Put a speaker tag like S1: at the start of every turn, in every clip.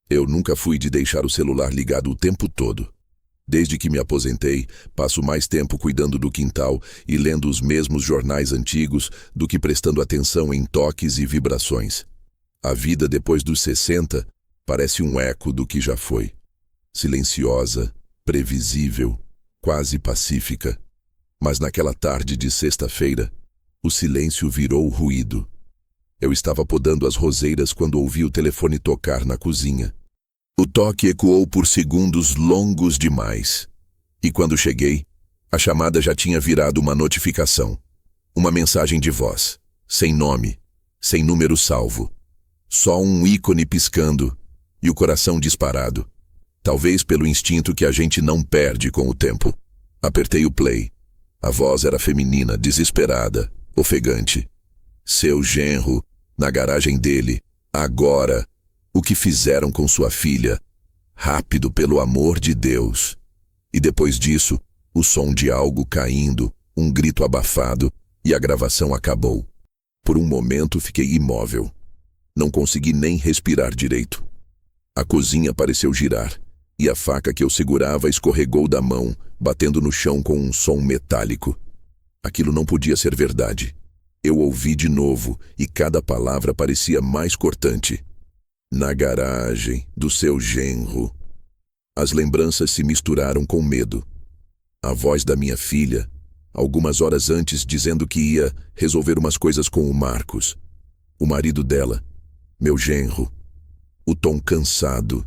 S1: Eu nunca fui de deixar o celular ligado o tempo todo. Desde que me aposentei, passo mais tempo cuidando do quintal e lendo os mesmos jornais antigos do que prestando atenção em toques e vibrações. A vida depois dos 60 parece um eco do que já foi. Silenciosa, previsível, quase pacífica. Mas naquela tarde de sexta-feira, o silêncio virou ruído. Eu estava podando as roseiras quando ouvi o telefone tocar na cozinha. O toque ecoou por segundos longos demais. E quando cheguei, a chamada já tinha virado uma notificação. Uma mensagem de voz, sem nome, sem número salvo. Só um ícone piscando e o coração disparado. Talvez pelo instinto que a gente não perde com o tempo. Apertei o play. A voz era feminina, desesperada, ofegante. Seu genro, na garagem dele, agora, o que fizeram com sua filha? Rápido, pelo amor de Deus. E depois disso, o som de algo caindo, um grito abafado, e a gravação acabou. Por um momento fiquei imóvel. Não consegui nem respirar direito. A cozinha pareceu girar, e a faca que eu segurava escorregou da mão, batendo no chão com um som metálico. Aquilo não podia ser verdade. Eu ouvi de novo, e cada palavra parecia mais cortante. Na garagem do seu genro. As lembranças se misturaram com medo. A voz da minha filha, algumas horas antes dizendo que ia resolver umas coisas com o Marcos. O marido dela, meu genro. O tom cansado,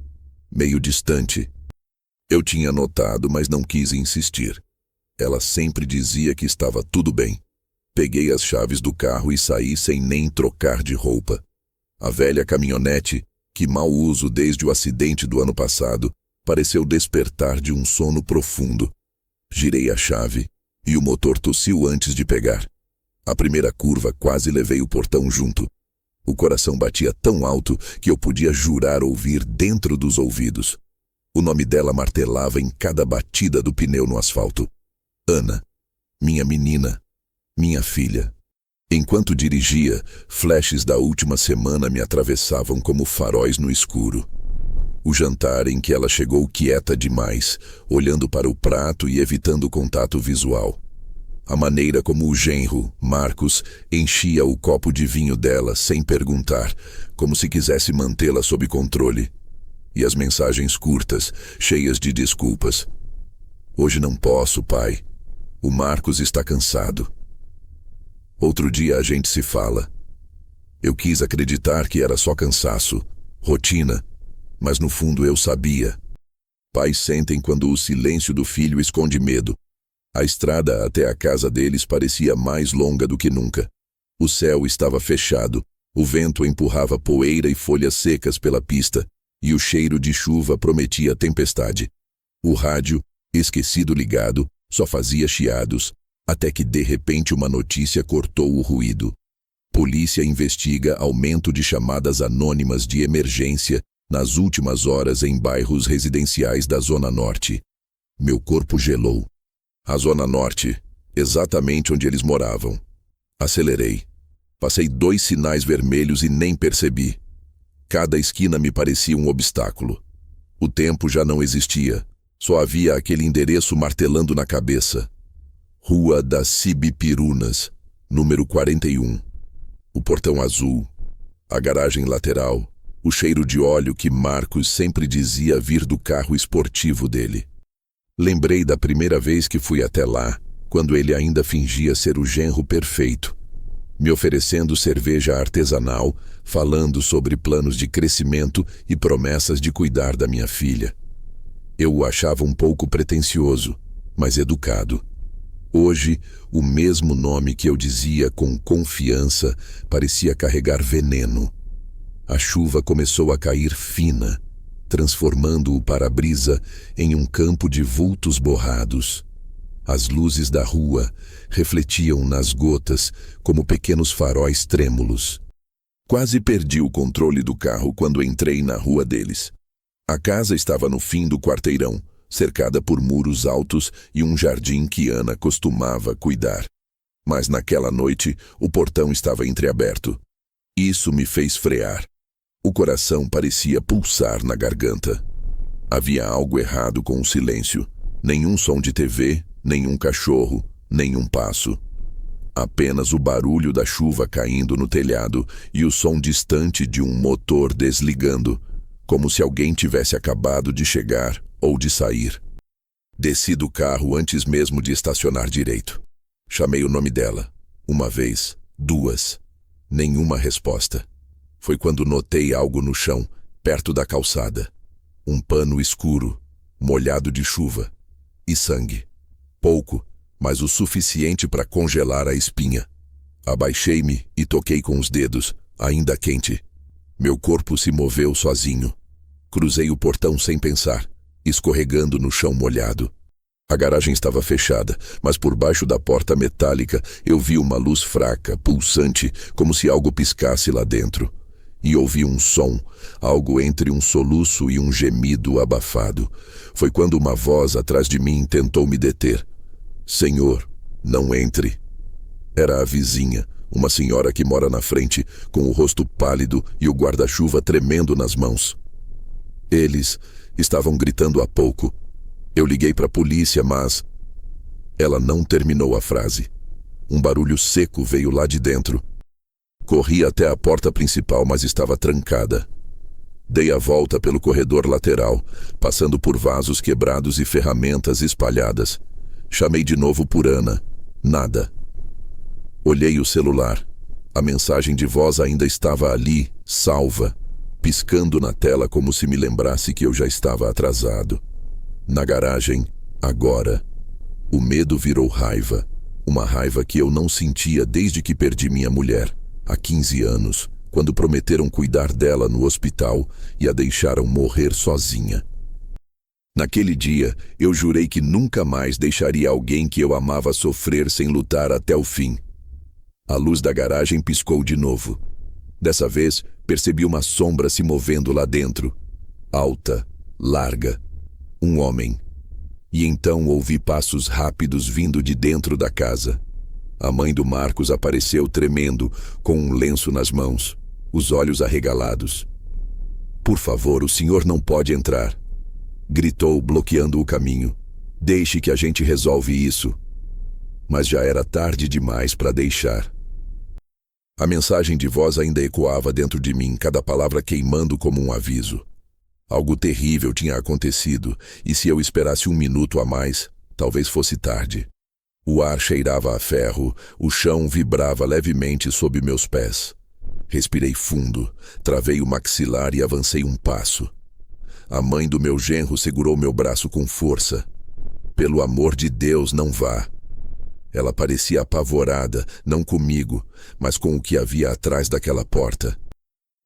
S1: meio distante. Eu tinha notado, mas não quis insistir. Ela sempre dizia que estava tudo bem. Peguei as chaves do carro e saí sem nem trocar de roupa. A velha caminhonete, que mal uso desde o acidente do ano passado, pareceu despertar de um sono profundo. Girei a chave e o motor tossiu antes de pegar. A primeira curva quase levei o portão junto. O coração batia tão alto que eu podia jurar ouvir dentro dos ouvidos. O nome dela martelava em cada batida do pneu no asfalto. Ana, minha menina, minha filha. Enquanto dirigia, flashes da última semana me atravessavam como faróis no escuro. O jantar em que ela chegou quieta demais, olhando para o prato e evitando contato visual. A maneira como o genro, Marcos, enchia o copo de vinho dela sem perguntar, como se quisesse mantê-la sob controle. E as mensagens curtas, cheias de desculpas. Hoje não posso, pai. O Marcos está cansado. Outro dia a gente se fala. Eu quis acreditar que era só cansaço, rotina, mas no fundo eu sabia. Pais sentem quando o silêncio do filho esconde medo. A estrada até a casa deles parecia mais longa do que nunca. O céu estava fechado, o vento empurrava poeira e folhas secas pela pista, e o cheiro de chuva prometia tempestade. O rádio, esquecido ligado, só fazia chiados, até que de repente uma notícia cortou o ruído. Polícia investiga aumento de chamadas anônimas de emergência nas últimas horas em bairros residenciais da Zona Norte. Meu corpo gelou. A Zona Norte, exatamente onde eles moravam. Acelerei. Passei 2 sinais vermelhos e nem percebi. Cada esquina me parecia um obstáculo. O tempo já não existia. Só havia aquele endereço martelando na cabeça. Rua das Cibipirunas, número 41. O portão azul, a garagem lateral, o cheiro de óleo que Marcos sempre dizia vir do carro esportivo dele. Lembrei da primeira vez que fui até lá, quando ele ainda fingia ser o genro perfeito, me oferecendo cerveja artesanal, falando sobre planos de crescimento e promessas de cuidar da minha filha. Eu o achava um pouco pretensioso, mas educado. Hoje, o mesmo nome que eu dizia com confiança parecia carregar veneno. A chuva começou a cair fina, transformando o para-brisa em um campo de vultos borrados. As luzes da rua refletiam nas gotas como pequenos faróis trêmulos. Quase perdi o controle do carro quando entrei na rua deles. A casa estava no fim do quarteirão, cercada por muros altos e um jardim que Ana costumava cuidar. Mas naquela noite, o portão estava entreaberto. Isso me fez frear. O coração parecia pulsar na garganta. Havia algo errado com o silêncio. Nenhum som de TV, nenhum cachorro, nenhum passo. Apenas o barulho da chuva caindo no telhado e o som distante de um motor desligando, como se alguém tivesse acabado de chegar ou de sair. Desci do carro antes mesmo de estacionar direito. Chamei o nome dela. Uma vez, duas. Nenhuma resposta. Foi quando notei algo no chão, perto da calçada. Um pano escuro, molhado de chuva. E sangue. Pouco, mas o suficiente para congelar a espinha. Abaixei-me e toquei com os dedos, ainda quente. Meu corpo se moveu sozinho. Cruzei o portão sem pensar, escorregando no chão molhado. A garagem estava fechada, mas por baixo da porta metálica eu vi uma luz fraca, pulsante, como se algo piscasse lá dentro. E ouvi um som, algo entre um soluço e um gemido abafado. Foi quando uma voz atrás de mim tentou me deter. Senhor, não entre. Era a vizinha, uma senhora que mora na frente, com o rosto pálido e o guarda-chuva tremendo nas mãos. Eles estavam gritando há pouco. Eu liguei para a polícia, mas... Ela não terminou a frase. Um barulho seco veio lá de dentro. Corri até a porta principal, mas estava trancada. Dei a volta pelo corredor lateral, passando por vasos quebrados e ferramentas espalhadas. Chamei de novo por Ana. Nada. Olhei o celular. A mensagem de voz ainda estava ali, salva, piscando na tela como se me lembrasse que eu já estava atrasado. Na garagem, agora. O medo virou raiva. Uma raiva que eu não sentia desde que perdi minha mulher, há 15 anos, quando prometeram cuidar dela no hospital e a deixaram morrer sozinha. Naquele dia, eu jurei que nunca mais deixaria alguém que eu amava sofrer sem lutar até o fim. A luz da garagem piscou de novo. Dessa vez, percebi uma sombra se movendo lá dentro. Alta, larga. Um homem. E então ouvi passos rápidos vindo de dentro da casa. A mãe do Marcos apareceu tremendo, com um lenço nas mãos, os olhos arregalados. Por favor, o senhor não pode entrar. Gritou, bloqueando o caminho. Deixe que a gente resolve isso. Mas já era tarde demais para deixar. A mensagem de voz ainda ecoava dentro de mim, cada palavra queimando como um aviso. Algo terrível tinha acontecido, e se eu esperasse um minuto a mais, talvez fosse tarde. O ar cheirava a ferro, o chão vibrava levemente sob meus pés. Respirei fundo, travei o maxilar e avancei um passo. A mãe do meu genro segurou meu braço com força. Pelo amor de Deus, não vá. Ela parecia apavorada, não comigo, mas com o que havia atrás daquela porta.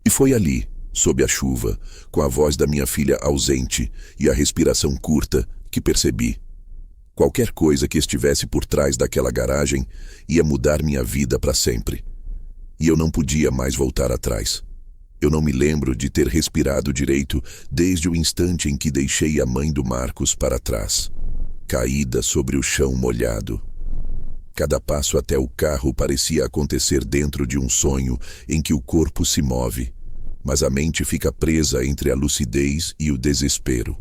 S1: E foi ali, sob a chuva, com a voz da minha filha ausente e a respiração curta, que percebi. Qualquer coisa que estivesse por trás daquela garagem ia mudar minha vida para sempre. E eu não podia mais voltar atrás. Eu não me lembro de ter respirado direito desde o instante em que deixei a mãe do Marcos para trás, caída sobre o chão molhado. Cada passo até o carro parecia acontecer dentro de um sonho em que o corpo se move, mas a mente fica presa entre a lucidez e o desespero.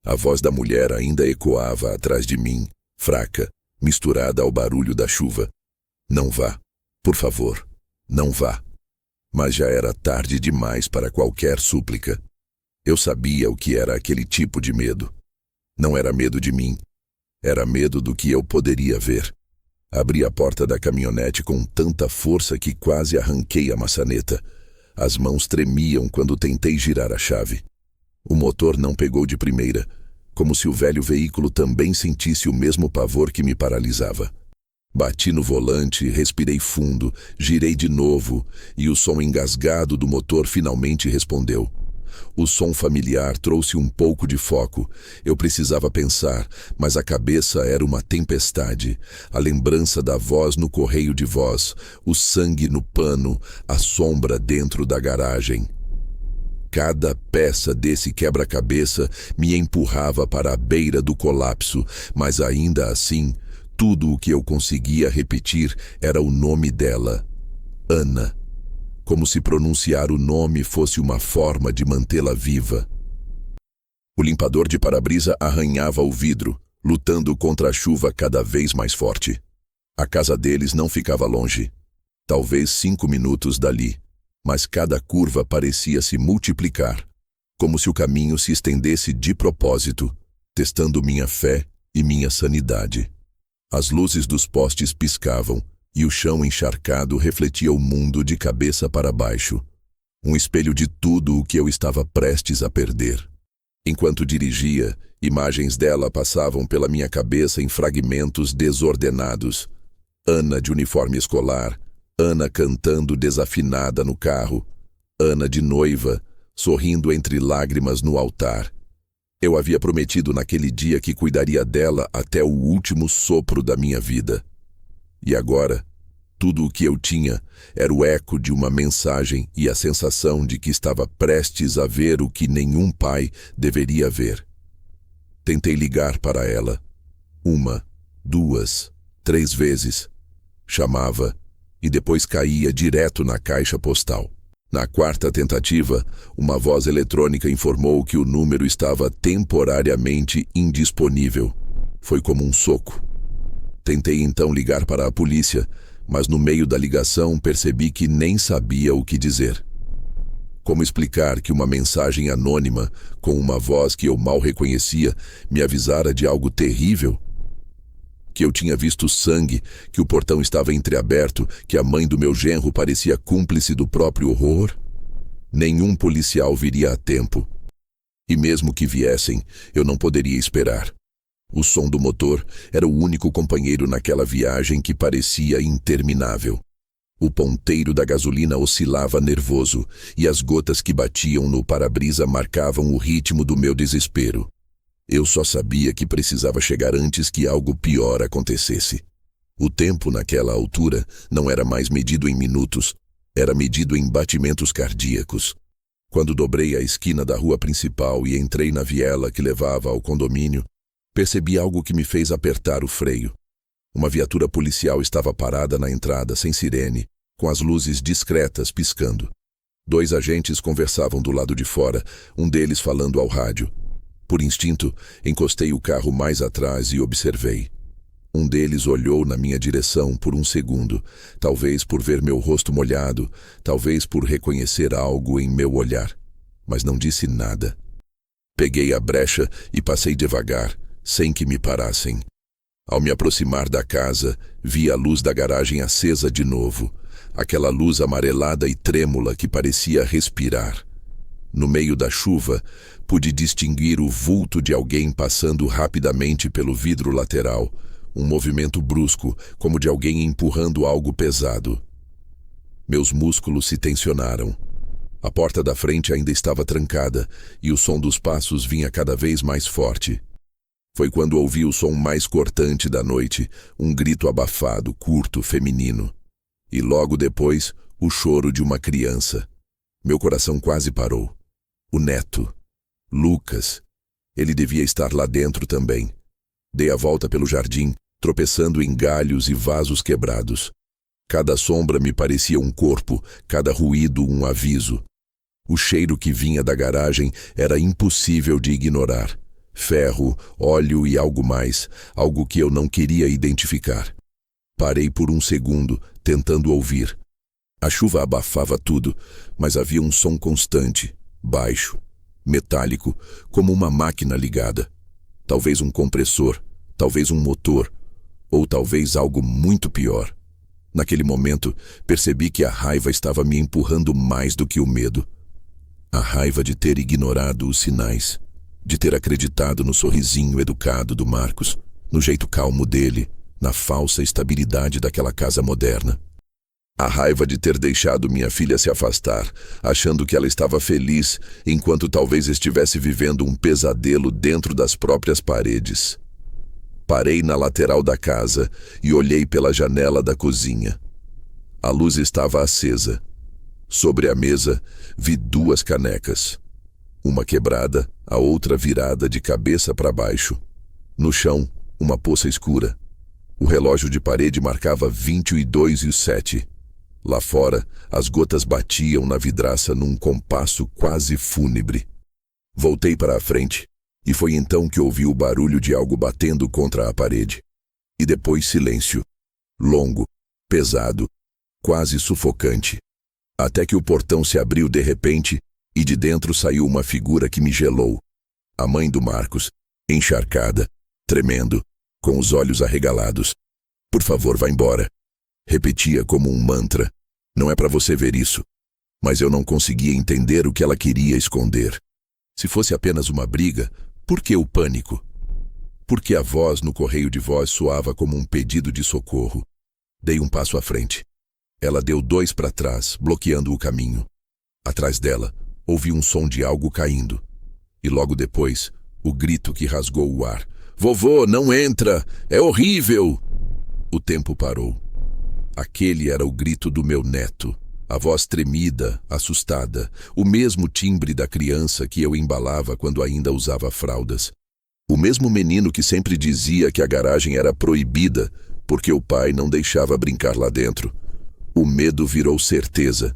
S1: A voz da mulher ainda ecoava atrás de mim, fraca, misturada ao barulho da chuva. Não vá, por favor, não vá. Mas já era tarde demais para qualquer súplica. Eu sabia o que era aquele tipo de medo. Não era medo de mim, era medo do que eu poderia ver. Abri a porta da caminhonete com tanta força que quase arranquei a maçaneta. As mãos tremiam quando tentei girar a chave. O motor não pegou de primeira, como se o velho veículo também sentisse o mesmo pavor que me paralisava. Bati no volante, respirei fundo, girei de novo, e o som engasgado do motor finalmente respondeu. O som familiar trouxe um pouco de foco. Eu precisava pensar, mas a cabeça era uma tempestade. A lembrança da voz no correio de voz, o sangue no pano, a sombra dentro da garagem. Cada peça desse quebra-cabeça me empurrava para a beira do colapso, mas ainda assim, tudo o que eu conseguia repetir era o nome dela, Ana. como se pronunciar o nome fosse uma forma de mantê-la viva. O limpador de para-brisa arranhava o vidro, lutando contra a chuva cada vez mais forte. A casa deles não ficava longe, talvez 5 minutos dali, mas cada curva parecia se multiplicar, como se o caminho se estendesse de propósito, testando minha fé e minha sanidade. As luzes dos postes piscavam e o chão encharcado refletia o mundo de cabeça para baixo, um espelho de tudo o que eu estava prestes a perder. Enquanto dirigia, imagens dela passavam pela minha cabeça em fragmentos desordenados. Ana de uniforme escolar, Ana cantando desafinada no carro, Ana de noiva, sorrindo entre lágrimas no altar. Eu havia prometido naquele dia que cuidaria dela até o último sopro da minha vida. E agora, tudo o que eu tinha era o eco de uma mensagem e a sensação de que estava prestes a ver o que nenhum pai deveria ver. Tentei ligar para ela. 1, 2, 3 vezes. Chamava e depois caía direto na caixa postal. Na 4ª tentativa, uma voz eletrônica informou que o número estava temporariamente indisponível. Foi como um soco. Tentei então ligar para a polícia, mas no meio da ligação percebi que nem sabia o que dizer. Como explicar que uma mensagem anônima, com uma voz que eu mal reconhecia, me avisara de algo terrível? Que eu tinha visto sangue, que o portão estava entreaberto, que a mãe do meu genro parecia cúmplice do próprio horror? Nenhum policial viria a tempo. E mesmo que viessem, eu não poderia esperar. O som do motor era o único companheiro naquela viagem que parecia interminável. O ponteiro da gasolina oscilava nervoso, e as gotas que batiam no para-brisa marcavam o ritmo do meu desespero. Eu só sabia que precisava chegar antes que algo pior acontecesse. O tempo naquela altura não era mais medido em minutos, era medido em batimentos cardíacos. Quando dobrei a esquina da rua principal e entrei na viela que levava ao condomínio, percebi algo que me fez apertar o freio. Uma viatura policial estava parada na entrada, sem sirene, com as luzes discretas piscando. 2 agentes conversavam do lado de fora, um deles falando ao rádio. Por instinto, encostei o carro mais atrás e observei. Um deles olhou na minha direção por um segundo, talvez por ver meu rosto molhado, talvez por reconhecer algo em meu olhar, mas não disse nada. Peguei a brecha e passei devagar, sem que me parassem. Ao me aproximar da casa, vi a luz da garagem acesa de novo, aquela luz amarelada e trêmula que parecia respirar. No meio da chuva, pude distinguir o vulto de alguém passando rapidamente pelo vidro lateral, um movimento brusco, como de alguém empurrando algo pesado. Meus músculos se tensionaram. A porta da frente ainda estava trancada e o som dos passos vinha cada vez mais forte. Foi quando ouvi o som mais cortante da noite, um grito abafado, curto, feminino. E logo depois, o choro de uma criança. Meu coração quase parou. O neto. Lucas. Ele devia estar lá dentro também. Dei a volta pelo jardim, tropeçando em galhos e vasos quebrados. Cada sombra me parecia um corpo, cada ruído um aviso. O cheiro que vinha da garagem era impossível de ignorar. Ferro, óleo e algo mais, algo que eu não queria identificar. Parei por um segundo, tentando ouvir. A chuva abafava tudo, mas havia um som constante, baixo, metálico, como uma máquina ligada. Talvez um compressor, talvez um motor, ou talvez algo muito pior. Naquele momento, percebi que a raiva estava me empurrando mais do que o medo. A raiva de ter ignorado os sinais, de ter acreditado no sorrisinho educado do Marcos, no jeito calmo dele, na falsa estabilidade daquela casa moderna. A raiva de ter deixado minha filha se afastar, achando que ela estava feliz, enquanto talvez estivesse vivendo um pesadelo dentro das próprias paredes. Parei na lateral da casa e olhei pela janela da cozinha. A luz estava acesa. Sobre a mesa, vi 2 canecas. Uma quebrada, a outra virada de cabeça para baixo. No chão, uma poça escura. O relógio de parede marcava 22:07. Lá fora, as gotas batiam na vidraça num compasso quase fúnebre. Voltei para a frente, e foi então que ouvi o barulho de algo batendo contra a parede. E depois silêncio. Longo, pesado, quase sufocante. Até que o portão se abriu de repente, e de dentro saiu uma figura que me gelou. A mãe do Marcos, encharcada, tremendo, com os olhos arregalados. "Por favor, vá embora." Repetia como um mantra. "Não é para você ver isso." Mas eu não conseguia entender o que ela queria esconder. Se fosse apenas uma briga, por que o pânico? Por que a voz no correio de voz soava como um pedido de socorro? Dei um passo à frente. Ela deu 2 para trás, bloqueando o caminho. Atrás dela, ouvi um som de algo caindo. E logo depois, o grito que rasgou o ar. "Vovô, não entra! É horrível!" O tempo parou. Aquele era o grito do meu neto. A voz tremida, assustada, o mesmo timbre da criança que eu embalava quando ainda usava fraldas. O mesmo menino que sempre dizia que a garagem era proibida porque o pai não deixava brincar lá dentro. O medo virou certeza,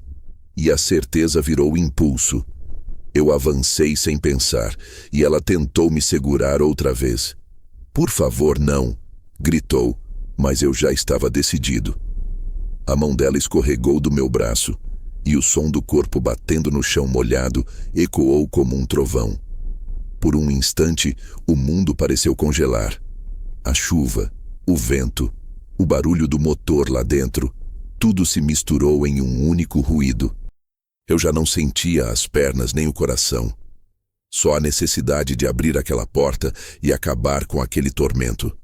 S1: e a certeza virou impulso. Eu avancei sem pensar, e ela tentou me segurar outra vez. "Por favor, não!" gritou, mas eu já estava decidido. A mão dela escorregou do meu braço, e o som do corpo batendo no chão molhado ecoou como um trovão. Por um instante, o mundo pareceu congelar. A chuva, o vento, o barulho do motor lá dentro, tudo se misturou em um único ruído. Eu já não sentia as pernas nem o coração. Só a necessidade de abrir aquela porta e acabar com aquele tormento.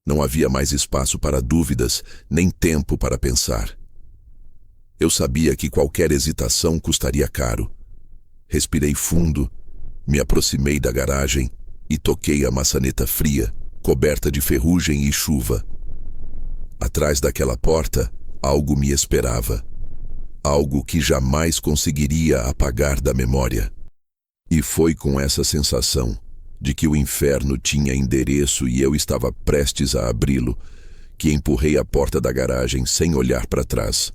S1: Não havia mais espaço para dúvidas, nem tempo para pensar. Eu sabia que qualquer hesitação custaria caro. Respirei fundo, me aproximei da garagem e toquei a maçaneta fria, coberta de ferrugem e chuva. Atrás daquela porta, algo me esperava. Algo que jamais conseguiria apagar da memória. E foi com essa sensação de que o inferno tinha endereço e eu estava prestes a abri-lo, que empurrei a porta da garagem sem olhar para trás.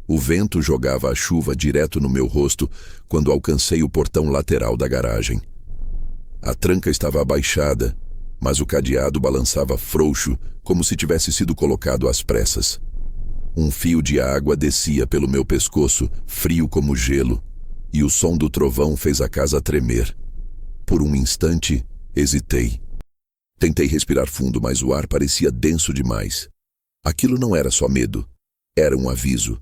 S1: O vento jogava a chuva direto no meu rosto quando alcancei o portão lateral da garagem. A tranca estava abaixada, mas o cadeado balançava frouxo, como se tivesse sido colocado às pressas. Um fio de água descia pelo meu pescoço, frio como gelo, e o som do trovão fez a casa tremer. Por um instante, hesitei. Tentei respirar fundo, mas o ar parecia denso demais. Aquilo não era só medo, era um aviso.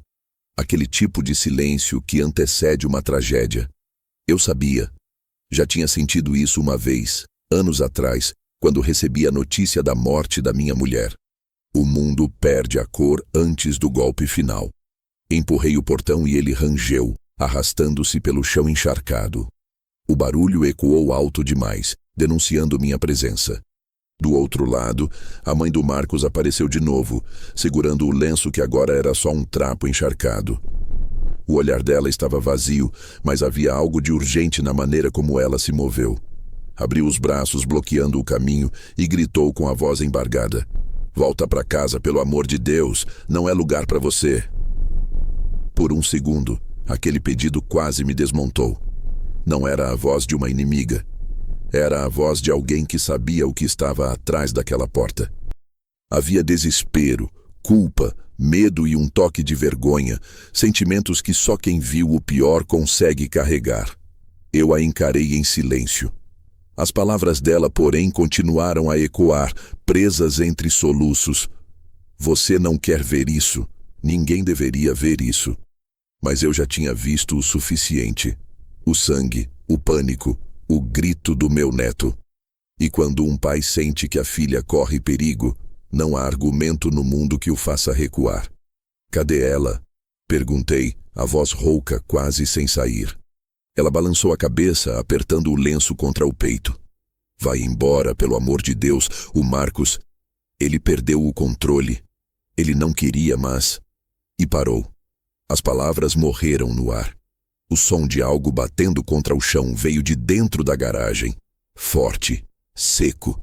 S1: Aquele tipo de silêncio que antecede uma tragédia. Eu sabia. Já tinha sentido isso uma vez, anos atrás, quando recebi a notícia da morte da minha mulher. O mundo perde a cor antes do golpe final. Empurrei o portão e ele rangeu, arrastando-se pelo chão encharcado. O barulho ecoou alto demais, denunciando minha presença. Do outro lado, a mãe do Marcos apareceu de novo, segurando o lenço que agora era só um trapo encharcado. O olhar dela estava vazio, mas havia algo de urgente na maneira como ela se moveu. Abriu os braços bloqueando o caminho e gritou com a voz embargada: "Volta para casa, pelo amor de Deus, não é lugar para você." Por um segundo, aquele pedido quase me desmontou. Não era a voz de uma inimiga. Era a voz de alguém que sabia o que estava atrás daquela porta. Havia desespero, culpa, medo e um toque de vergonha, sentimentos que só quem viu o pior consegue carregar. Eu a encarei em silêncio. As palavras dela, porém, continuaram a ecoar, presas entre soluços. "Você não quer ver isso. Ninguém deveria ver isso." Mas eu já tinha visto o suficiente. O sangue, o pânico, o grito do meu neto. E quando um pai sente que a filha corre perigo, não há argumento no mundo que o faça recuar. "Cadê ela?" perguntei, a voz rouca, quase sem sair. Ela balançou a cabeça, apertando o lenço contra o peito. "Vai embora, pelo amor de Deus, o Marcos." Ele perdeu o controle. Ele não queria, mas... E parou. As palavras morreram no ar. O som de algo batendo contra o chão veio de dentro da garagem. Forte, seco,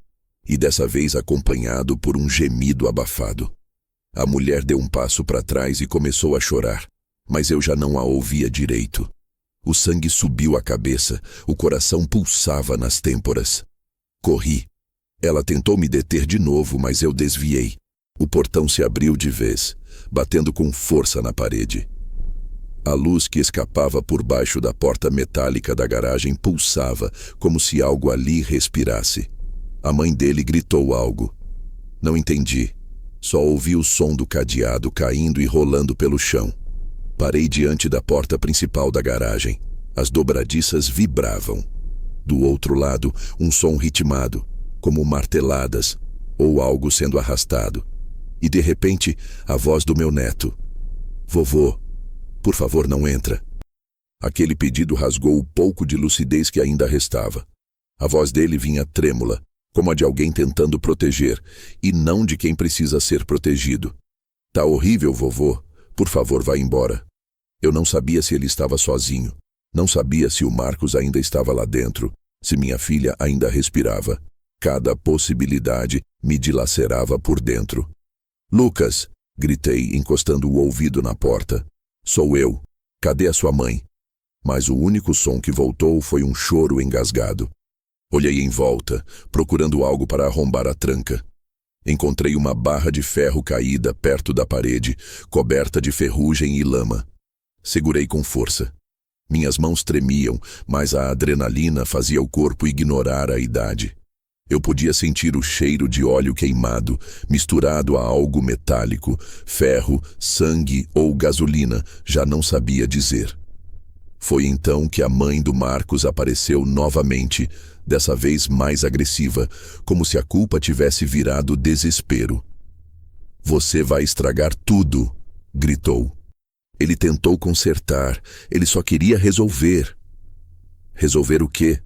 S1: e dessa vez acompanhado por um gemido abafado. A mulher deu um passo para trás e começou a chorar, mas eu já não a ouvia direito. O sangue subiu à cabeça, o coração pulsava nas têmporas. Corri. Ela tentou me deter de novo, mas eu desviei. O portão se abriu de vez, batendo com força na parede. A luz que escapava por baixo da porta metálica da garagem pulsava, como se algo ali respirasse. A mãe dele gritou algo. Não entendi. Só ouvi o som do cadeado caindo e rolando pelo chão. Parei diante da porta principal da garagem. As dobradiças vibravam. Do outro lado, um som ritmado, como marteladas ou algo sendo arrastado. E de repente, a voz do meu neto. Vovô, por favor, não entra. Aquele pedido rasgou o pouco de lucidez que ainda restava. A voz dele vinha trêmula, como a de alguém tentando proteger, e não de quem precisa ser protegido. Tá horrível, vovô. Por favor, vá embora. Eu não sabia se ele estava sozinho. Não sabia se o Marcos ainda estava lá dentro, se minha filha ainda respirava. Cada possibilidade me dilacerava por dentro. Lucas, gritei, encostando o ouvido na porta. Sou eu. Cadê a sua mãe? Mas o único som que voltou foi um choro engasgado. Olhei em volta, procurando algo para arrombar a tranca. Encontrei uma barra de ferro caída perto da parede, coberta de ferrugem e lama. Segurei com força. Minhas mãos tremiam, mas a adrenalina fazia o corpo ignorar a idade. Eu podia sentir o cheiro de óleo queimado, misturado a algo metálico, ferro, sangue ou gasolina, já não sabia dizer. Foi então que a mãe do Marcos apareceu novamente, dessa vez mais agressiva, como se a culpa tivesse virado desespero. Você vai estragar tudo, gritou. Ele tentou consertar, ele só queria resolver. Resolver o quê?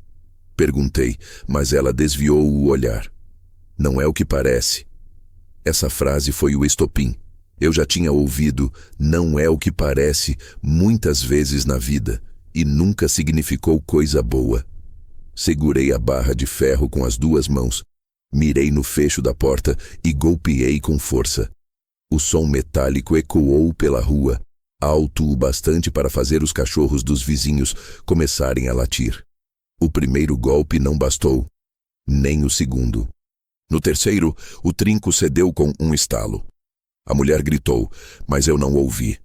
S1: Perguntei, mas ela desviou o olhar. Não é o que parece. Essa frase foi o estopim. Eu já tinha ouvido "não é o que parece" muitas vezes na vida, e nunca significou coisa boa. Segurei a barra de ferro com as duas mãos, mirei no fecho da porta e golpeei com força. O som metálico ecoou pela rua, alto o bastante para fazer os cachorros dos vizinhos começarem a latir. O primeiro golpe não bastou, nem o segundo. No terceiro, o trinco cedeu com um estalo. A mulher gritou, mas eu não ouvi.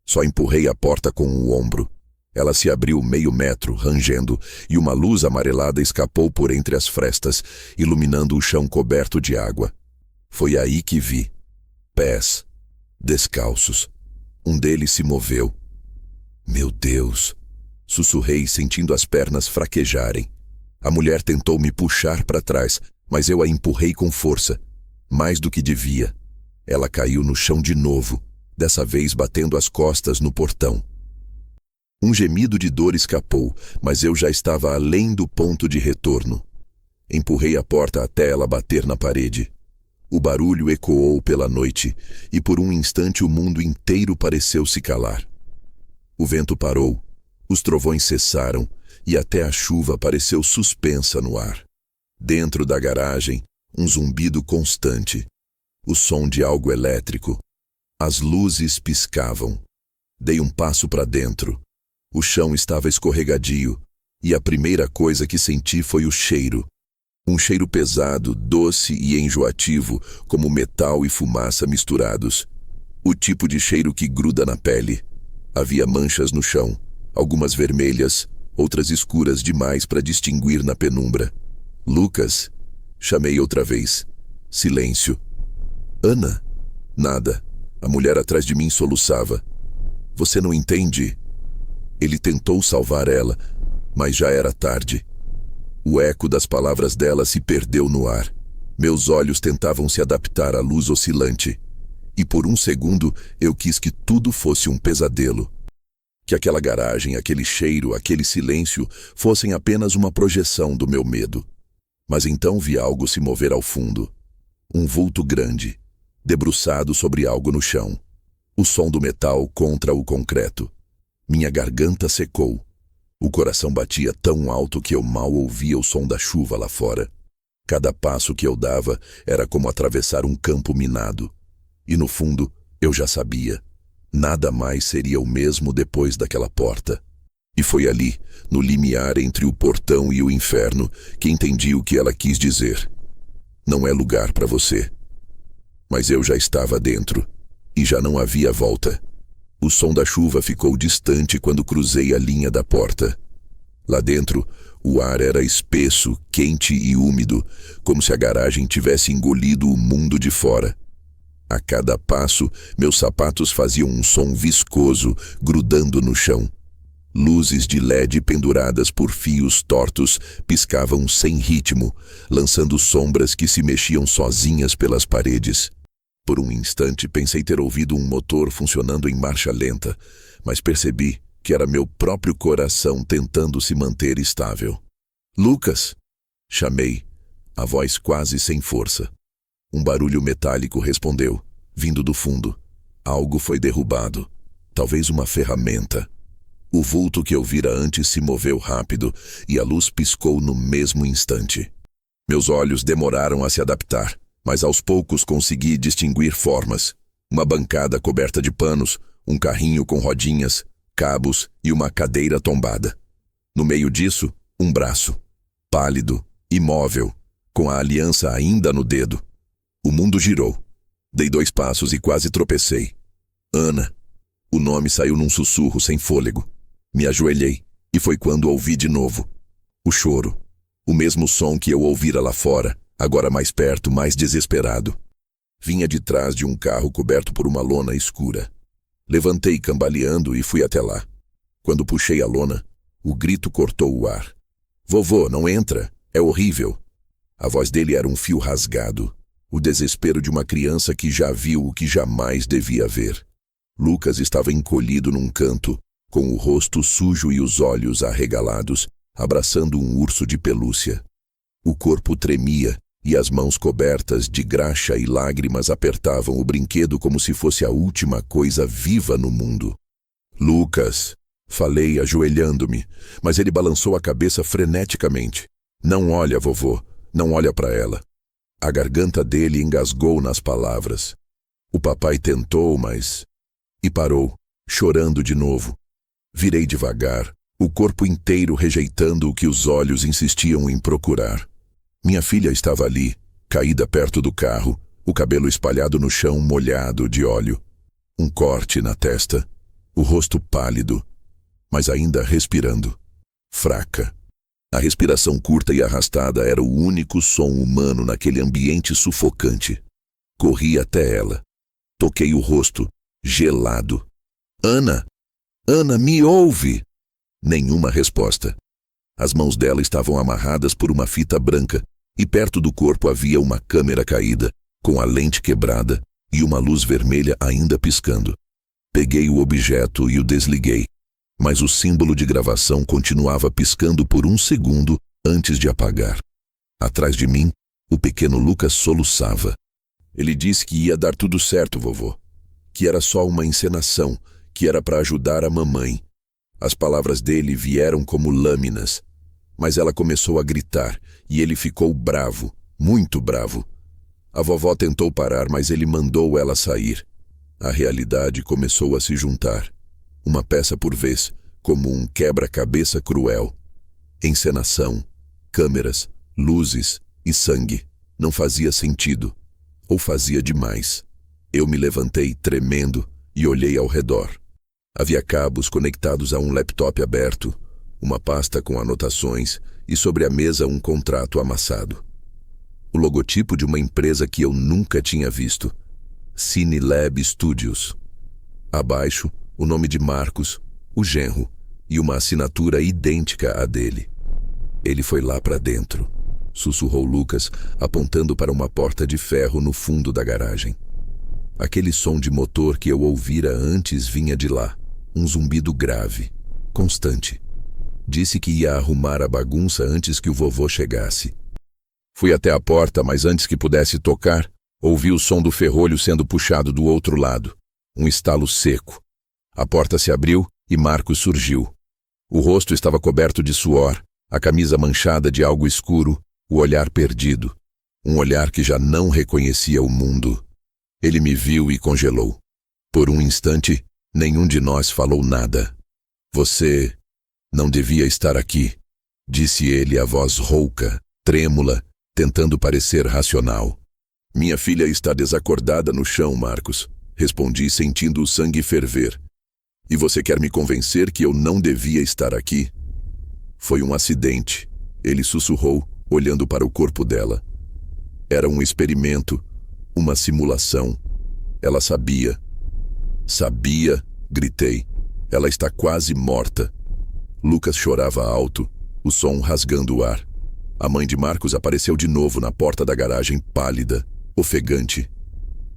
S1: Só empurrei a porta com o ombro. Ela se abriu meio metro, rangendo, e uma luz amarelada escapou por entre as frestas, iluminando o chão coberto de água. Foi aí que vi. Pés. Descalços. Um deles se moveu. Meu Deus! Sussurrei, sentindo as pernas fraquejarem. A mulher tentou me puxar para trás, mas eu a empurrei com força, mais do que devia. Ela caiu no chão de novo, dessa vez batendo as costas no portão. Um gemido de dor escapou, mas eu já estava além do ponto de retorno. Empurrei a porta até ela bater na parede. O barulho ecoou pela noite, e por um instante o mundo inteiro pareceu se calar. O vento parou, os trovões cessaram, e até a chuva pareceu suspensa no ar. Dentro da garagem, um zumbido constante. O som de algo elétrico. As luzes piscavam. Dei um passo para dentro. O chão estava escorregadio, e a primeira coisa que senti foi o cheiro. Um cheiro pesado, doce e enjoativo, como metal e fumaça misturados. O tipo de cheiro que gruda na pele. Havia manchas no chão, algumas vermelhas, outras escuras demais para distinguir na penumbra. Lucas, chamei outra vez. Silêncio. Ana? Nada. A mulher atrás de mim soluçava. Você não entende? Ele tentou salvar ela, mas já era tarde. O eco das palavras dela se perdeu no ar. Meus olhos tentavam se adaptar à luz oscilante. E por um segundo eu quis que tudo fosse um pesadelo. Que aquela garagem, aquele cheiro, aquele silêncio fossem apenas uma projeção do meu medo. Mas então vi algo se mover ao fundo. Um vulto grande, debruçado sobre algo no chão. O som do metal contra o concreto. Minha garganta secou. O coração batia tão alto que eu mal ouvia o som da chuva lá fora. Cada passo que eu dava era como atravessar um campo minado. E no fundo, eu já sabia. Nada mais seria o mesmo depois daquela porta. E foi ali, no limiar entre o portão e o inferno, que entendi o que ela quis dizer. Não é lugar para você. Mas eu já estava dentro, e já não havia volta. O som da chuva ficou distante quando cruzei a linha da porta. Lá dentro, o ar era espesso, quente e úmido, como se a garagem tivesse engolido o mundo de fora. A cada passo, meus sapatos faziam um som viscoso, grudando no chão. Luzes de LED penduradas por fios tortos piscavam sem ritmo, lançando sombras que se mexiam sozinhas pelas paredes. Por um instante pensei ter ouvido um motor funcionando em marcha lenta, mas percebi que era meu próprio coração tentando se manter estável. "Lucas!" chamei, a voz quase sem força. Um barulho metálico respondeu, vindo do fundo. Algo foi derrubado, talvez uma ferramenta. O vulto que eu vira antes se moveu rápido e a luz piscou no mesmo instante. Meus olhos demoraram a se adaptar, mas aos poucos consegui distinguir formas. Uma bancada coberta de panos, um carrinho com rodinhas, cabos e uma cadeira tombada. No meio disso, um braço, pálido, imóvel, com a aliança ainda no dedo. O mundo girou. Dei 2 passos e quase tropecei. Ana. O nome saiu num sussurro sem fôlego. Me ajoelhei, e foi quando ouvi de novo. O choro. O mesmo som que eu ouvira lá fora, agora mais perto, mais desesperado. Vinha de trás de um carro coberto por uma lona escura. Levantei cambaleando e fui até lá. Quando puxei a lona, o grito cortou o ar. "Vovô, não entra, é horrível." A voz dele era um fio rasgado, o desespero de uma criança que já viu o que jamais devia ver. Lucas estava encolhido num canto, com o rosto sujo e os olhos arregalados, abraçando um urso de pelúcia. O corpo tremia e as mãos cobertas de graxa e lágrimas apertavam o brinquedo como se fosse a última coisa viva no mundo. "Lucas!" falei, ajoelhando-me, mas ele balançou a cabeça freneticamente. "Não olha, vovô, não olha para ela." A garganta dele engasgou nas palavras. O papai tentou, mas... E parou, chorando de novo. Virei devagar, o corpo inteiro rejeitando o que os olhos insistiam em procurar. Minha filha estava ali, caída perto do carro, o cabelo espalhado no chão molhado de óleo. Um corte na testa, o rosto pálido, mas ainda respirando. Fraca. A respiração curta e arrastada era o único som humano naquele ambiente sufocante. Corri até ela. Toquei o rosto, gelado. "Ana! Ana, me ouve!" Nenhuma resposta. As mãos dela estavam amarradas por uma fita branca e perto do corpo havia uma câmera caída, com a lente quebrada e uma luz vermelha ainda piscando. Peguei o objeto e o desliguei, mas o símbolo de gravação continuava piscando por 1 segundo antes de apagar. Atrás de mim, o pequeno Lucas soluçava. "Ele disse que ia dar tudo certo, vovô. Que era só uma encenação, que era para ajudar a mamãe." As palavras dele vieram como lâminas, mas ela começou a gritar e ele ficou bravo, muito bravo. A vovó tentou parar, mas ele mandou ela sair. A realidade começou a se juntar, uma peça por vez, como um quebra-cabeça cruel. Encenação, câmeras, luzes e sangue. Não fazia sentido, ou fazia demais. Eu me levantei tremendo e olhei ao redor. Havia cabos conectados a um laptop aberto, uma pasta com anotações e sobre a mesa um contrato amassado. O logotipo de uma empresa que eu nunca tinha visto. Cinelab Studios. Abaixo, o nome de Marcos, o genro, e uma assinatura idêntica à dele. "Ele foi lá para dentro", sussurrou Lucas, apontando para uma porta de ferro no fundo da garagem. Aquele som de motor que eu ouvira antes vinha de lá. Um zumbido grave, constante. Disse que ia arrumar a bagunça antes que o vovô chegasse. Fui até a porta, mas antes que pudesse tocar, ouvi o som do ferrolho sendo puxado do outro lado. Um estalo seco. A porta se abriu e Marcos surgiu. O rosto estava coberto de suor, a camisa manchada de algo escuro, o olhar perdido. Um olhar que já não reconhecia o mundo. Ele me viu e congelou. Por um instante, nenhum de nós falou nada. Você não devia estar aqui, disse ele, a voz rouca, trêmula, tentando parecer racional. Minha filha está desacordada no chão, Marcos, respondi, sentindo o sangue ferver. E você quer me convencer que eu não devia estar aqui? Foi um acidente, ele sussurrou, olhando para o corpo dela. Era um experimento, uma simulação. Ela sabia. Sabia, gritei. Ela está quase morta. Lucas chorava alto, o som rasgando o ar. A mãe de Marcos apareceu de novo na porta da garagem, pálida, ofegante.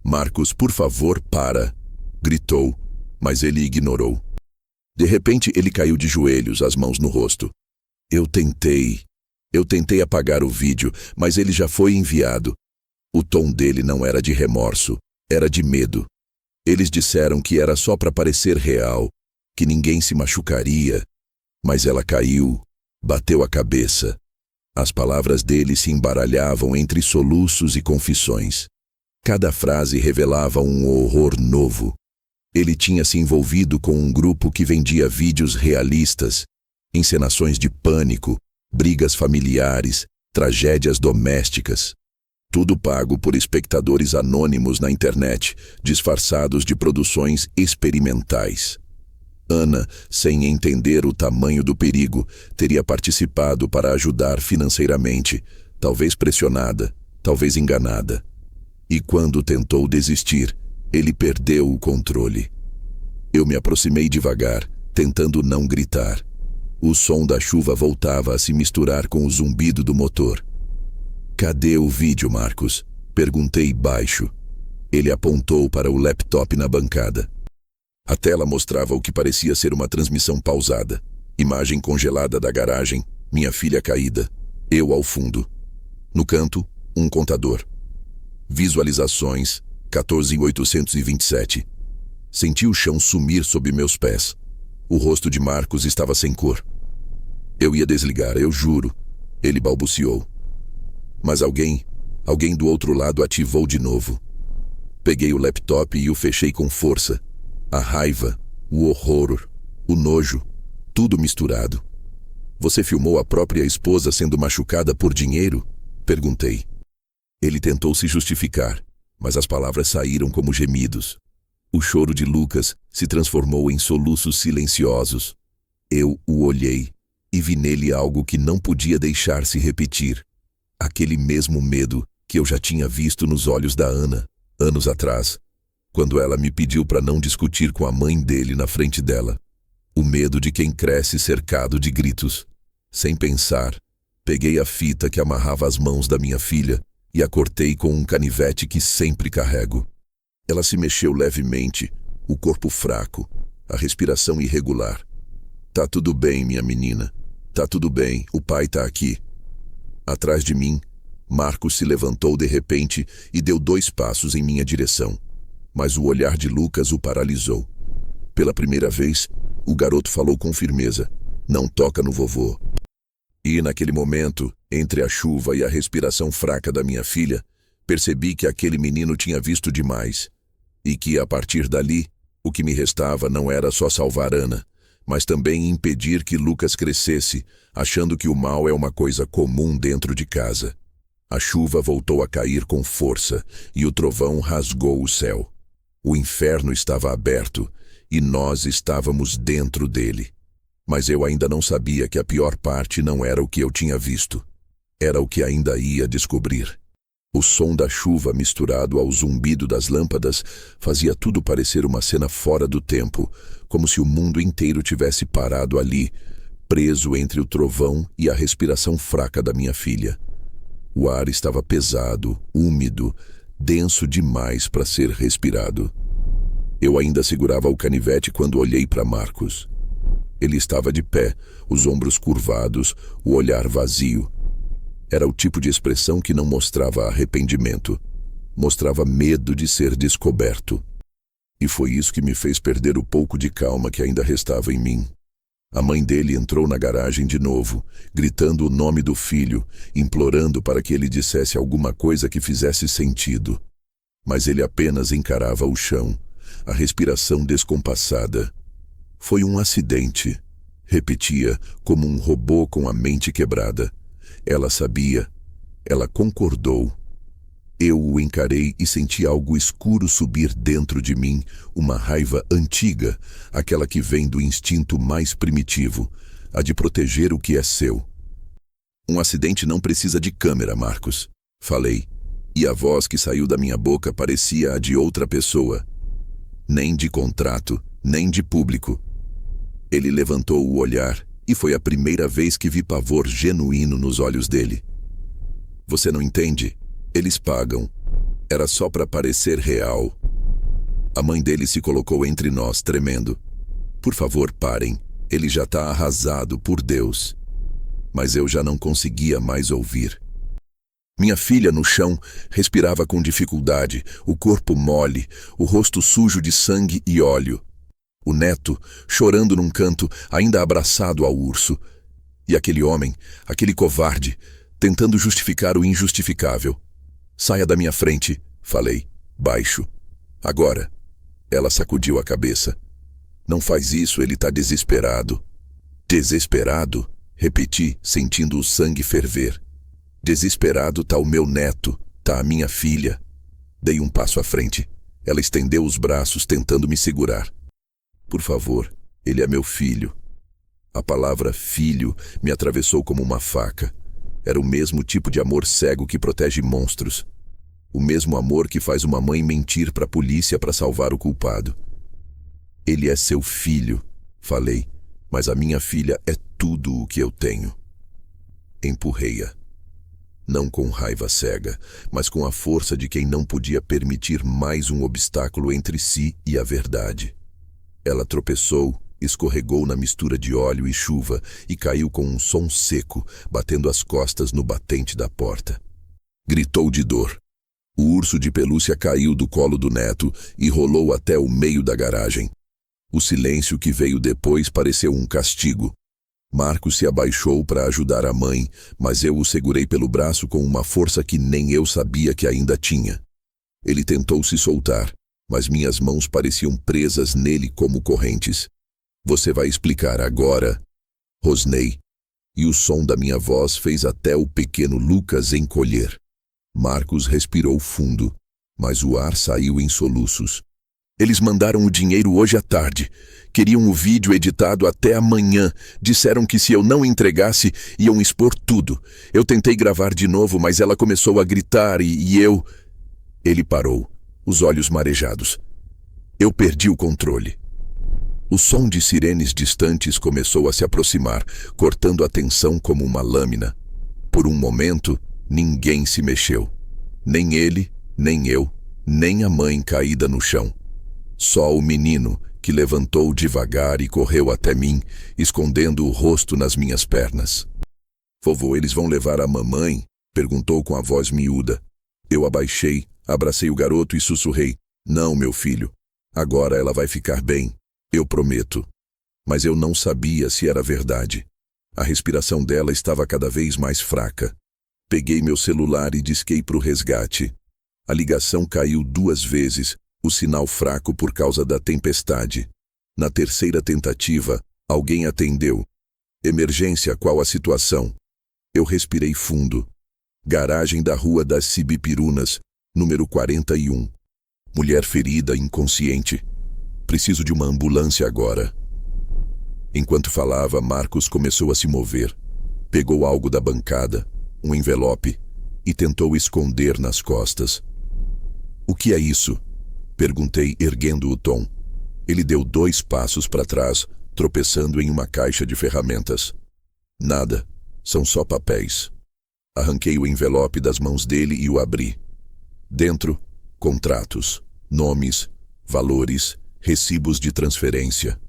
S1: Marcos, por favor, para, gritou, mas ele ignorou. De repente, ele caiu de joelhos, as mãos no rosto. Eu tentei apagar o vídeo, mas ele já foi enviado. O tom dele não era de remorso, era de medo. Eles disseram que era só para parecer real, que ninguém se machucaria. Mas ela caiu, bateu a cabeça. As palavras dele se embaralhavam entre soluços e confissões. Cada frase revelava um horror novo. Ele tinha se envolvido com um grupo que vendia vídeos realistas, encenações de pânico, brigas familiares, tragédias domésticas. Tudo pago por espectadores anônimos na internet, disfarçados de produções experimentais. Ana, sem entender o tamanho do perigo, teria participado para ajudar financeiramente, talvez pressionada, talvez enganada. E quando tentou desistir, ele perdeu o controle. Eu me aproximei devagar, tentando não gritar. O som da chuva voltava a se misturar com o zumbido do motor. Cadê o vídeo, Marcos? Perguntei baixo. Ele apontou para o laptop na bancada. A tela mostrava o que parecia ser uma transmissão pausada. Imagem congelada da garagem, minha filha caída, eu ao fundo. No canto, um contador. Visualizações, 14.827. Senti o chão sumir sob meus pés. O rosto de Marcos estava sem cor. Eu ia desligar, eu juro, ele balbuciou. Mas alguém do outro lado ativou de novo. Peguei o laptop e o fechei com força. A raiva, o horror, o nojo, tudo misturado. Você filmou a própria esposa sendo machucada por dinheiro? Perguntei. Ele tentou se justificar, mas as palavras saíram como gemidos. O choro de Lucas se transformou em soluços silenciosos. Eu o olhei e vi nele algo que não podia deixar se repetir. Aquele mesmo medo que eu já tinha visto nos olhos da Ana, anos atrás, quando ela me pediu para não discutir com a mãe dele na frente dela. O medo de quem cresce cercado de gritos. Sem pensar, peguei a fita que amarrava as mãos da minha filha e a cortei com um canivete que sempre carrego. Ela se mexeu levemente, o corpo fraco, a respiração irregular. Tá tudo bem, minha menina. Tá tudo bem, o pai tá aqui. Atrás de mim, Marcos se levantou de repente e deu 2 passos em minha direção. Mas o olhar de Lucas o paralisou. Pela primeira vez, o garoto falou com firmeza. Não toca no vovô. E naquele momento, entre a chuva e a respiração fraca da minha filha, percebi que aquele menino tinha visto demais. E que, a partir dali, o que me restava não era só salvar Ana, mas também impedir que Lucas crescesse, achando que o mal é uma coisa comum dentro de casa. A chuva voltou a cair com força e o trovão rasgou o céu. O inferno estava aberto e nós estávamos dentro dele. Mas eu ainda não sabia que a pior parte não era o que eu tinha visto. Era o que ainda ia descobrir. O som da chuva misturado ao zumbido das lâmpadas fazia tudo parecer uma cena fora do tempo, como se o mundo inteiro tivesse parado ali, preso entre o trovão e a respiração fraca da minha filha. O ar estava pesado, úmido, denso demais para ser respirado. Eu ainda segurava o canivete quando olhei para Marcos. Ele estava de pé, os ombros curvados, o olhar vazio. Era o tipo de expressão que não mostrava arrependimento. Mostrava medo de ser descoberto. E foi isso que me fez perder o pouco de calma que ainda restava em mim. A mãe dele entrou na garagem de novo, gritando o nome do filho, implorando para que ele dissesse alguma coisa que fizesse sentido. Mas ele apenas encarava o chão, a respiração descompassada. Foi um acidente, repetia, como um robô com a mente quebrada. Ela sabia. Ela concordou. Eu o encarei e senti algo escuro subir dentro de mim, uma raiva antiga, aquela que vem do instinto mais primitivo, a de proteger o que é seu. Um acidente não precisa de câmera, Marcos, falei, e a voz que saiu da minha boca parecia a de outra pessoa. Nem de contrato, nem de público. Ele levantou o olhar e foi a primeira vez que vi pavor genuíno nos olhos dele. Você não entende? Eles pagam. Era só para parecer real. A mãe dele se colocou entre nós, tremendo. Por favor, parem. Ele já está arrasado, por Deus. Mas eu já não conseguia mais ouvir. Minha filha, no chão, respirava com dificuldade, o corpo mole, o rosto sujo de sangue e óleo. O neto, chorando num canto, ainda abraçado ao urso. E aquele homem, aquele covarde, tentando justificar o injustificável. Saia da minha frente, falei, baixo. Agora. Ela sacudiu a cabeça. Não faz isso, ele está desesperado. Desesperado? Repeti, sentindo o sangue ferver. Desesperado tá o meu neto, tá a minha filha. Dei um passo à frente. Ela estendeu os braços, tentando me segurar. Por favor, ele é meu filho. A palavra filho me atravessou como uma faca. Era o mesmo tipo de amor cego que protege monstros. O mesmo amor que faz uma mãe mentir para a polícia para salvar o culpado. Ele é seu filho, falei, mas a minha filha é tudo o que eu tenho. Empurrei-a. Não com raiva cega, mas com a força de quem não podia permitir mais um obstáculo entre si e a verdade. Ela tropeçou, escorregou na mistura de óleo e chuva e caiu com um som seco, batendo as costas no batente da porta. Gritou de dor. O urso de pelúcia caiu do colo do neto e rolou até o meio da garagem. O silêncio que veio depois pareceu um castigo. Marcos se abaixou para ajudar a mãe, mas eu o segurei pelo braço com uma força que nem eu sabia que ainda tinha. Ele tentou se soltar, mas minhas mãos pareciam presas nele como correntes. Você vai explicar agora, rosnei, e o som da minha voz fez até o pequeno Lucas encolher. Marcos respirou fundo, mas o ar saiu em soluços. Eles mandaram o dinheiro hoje à tarde. Queriam o vídeo editado até amanhã. Disseram que se eu não entregasse, iam expor tudo. Eu tentei gravar de novo, mas ela começou a gritar e eu... Ele parou, os olhos marejados. Eu perdi o controle. O som de sirenes distantes começou a se aproximar, cortando a tensão como uma lâmina. Por um momento, ninguém se mexeu. Nem ele, nem eu, nem a mãe caída no chão. Só o menino, que levantou devagar e correu até mim, escondendo o rosto nas minhas pernas. Vovô, eles vão levar a mamãe? Perguntou com a voz miúda. Eu abaixei, abracei o garoto e sussurrei. Não, meu filho. Agora ela vai ficar bem. Eu prometo. Mas eu não sabia se era verdade. A respiração dela estava cada vez mais fraca. Peguei meu celular e disquei para o resgate. A ligação caiu 2 vezes, o sinal fraco por causa da tempestade. Na terceira tentativa, alguém atendeu. Emergência, qual a situação? Eu respirei fundo. Garagem da Rua das Cibipirunas, número 41. Mulher ferida, inconsciente. Preciso de uma ambulância agora. Enquanto falava, Marcos começou a se mover. Pegou algo da bancada, um envelope, e tentou esconder nas costas. O que é isso? Perguntei, erguendo o tom. Ele deu 2 passos para trás, tropeçando em uma caixa de ferramentas. Nada, são só papéis. Arranquei o envelope das mãos dele e o abri. Dentro, contratos, nomes, valores, recibos de transferência.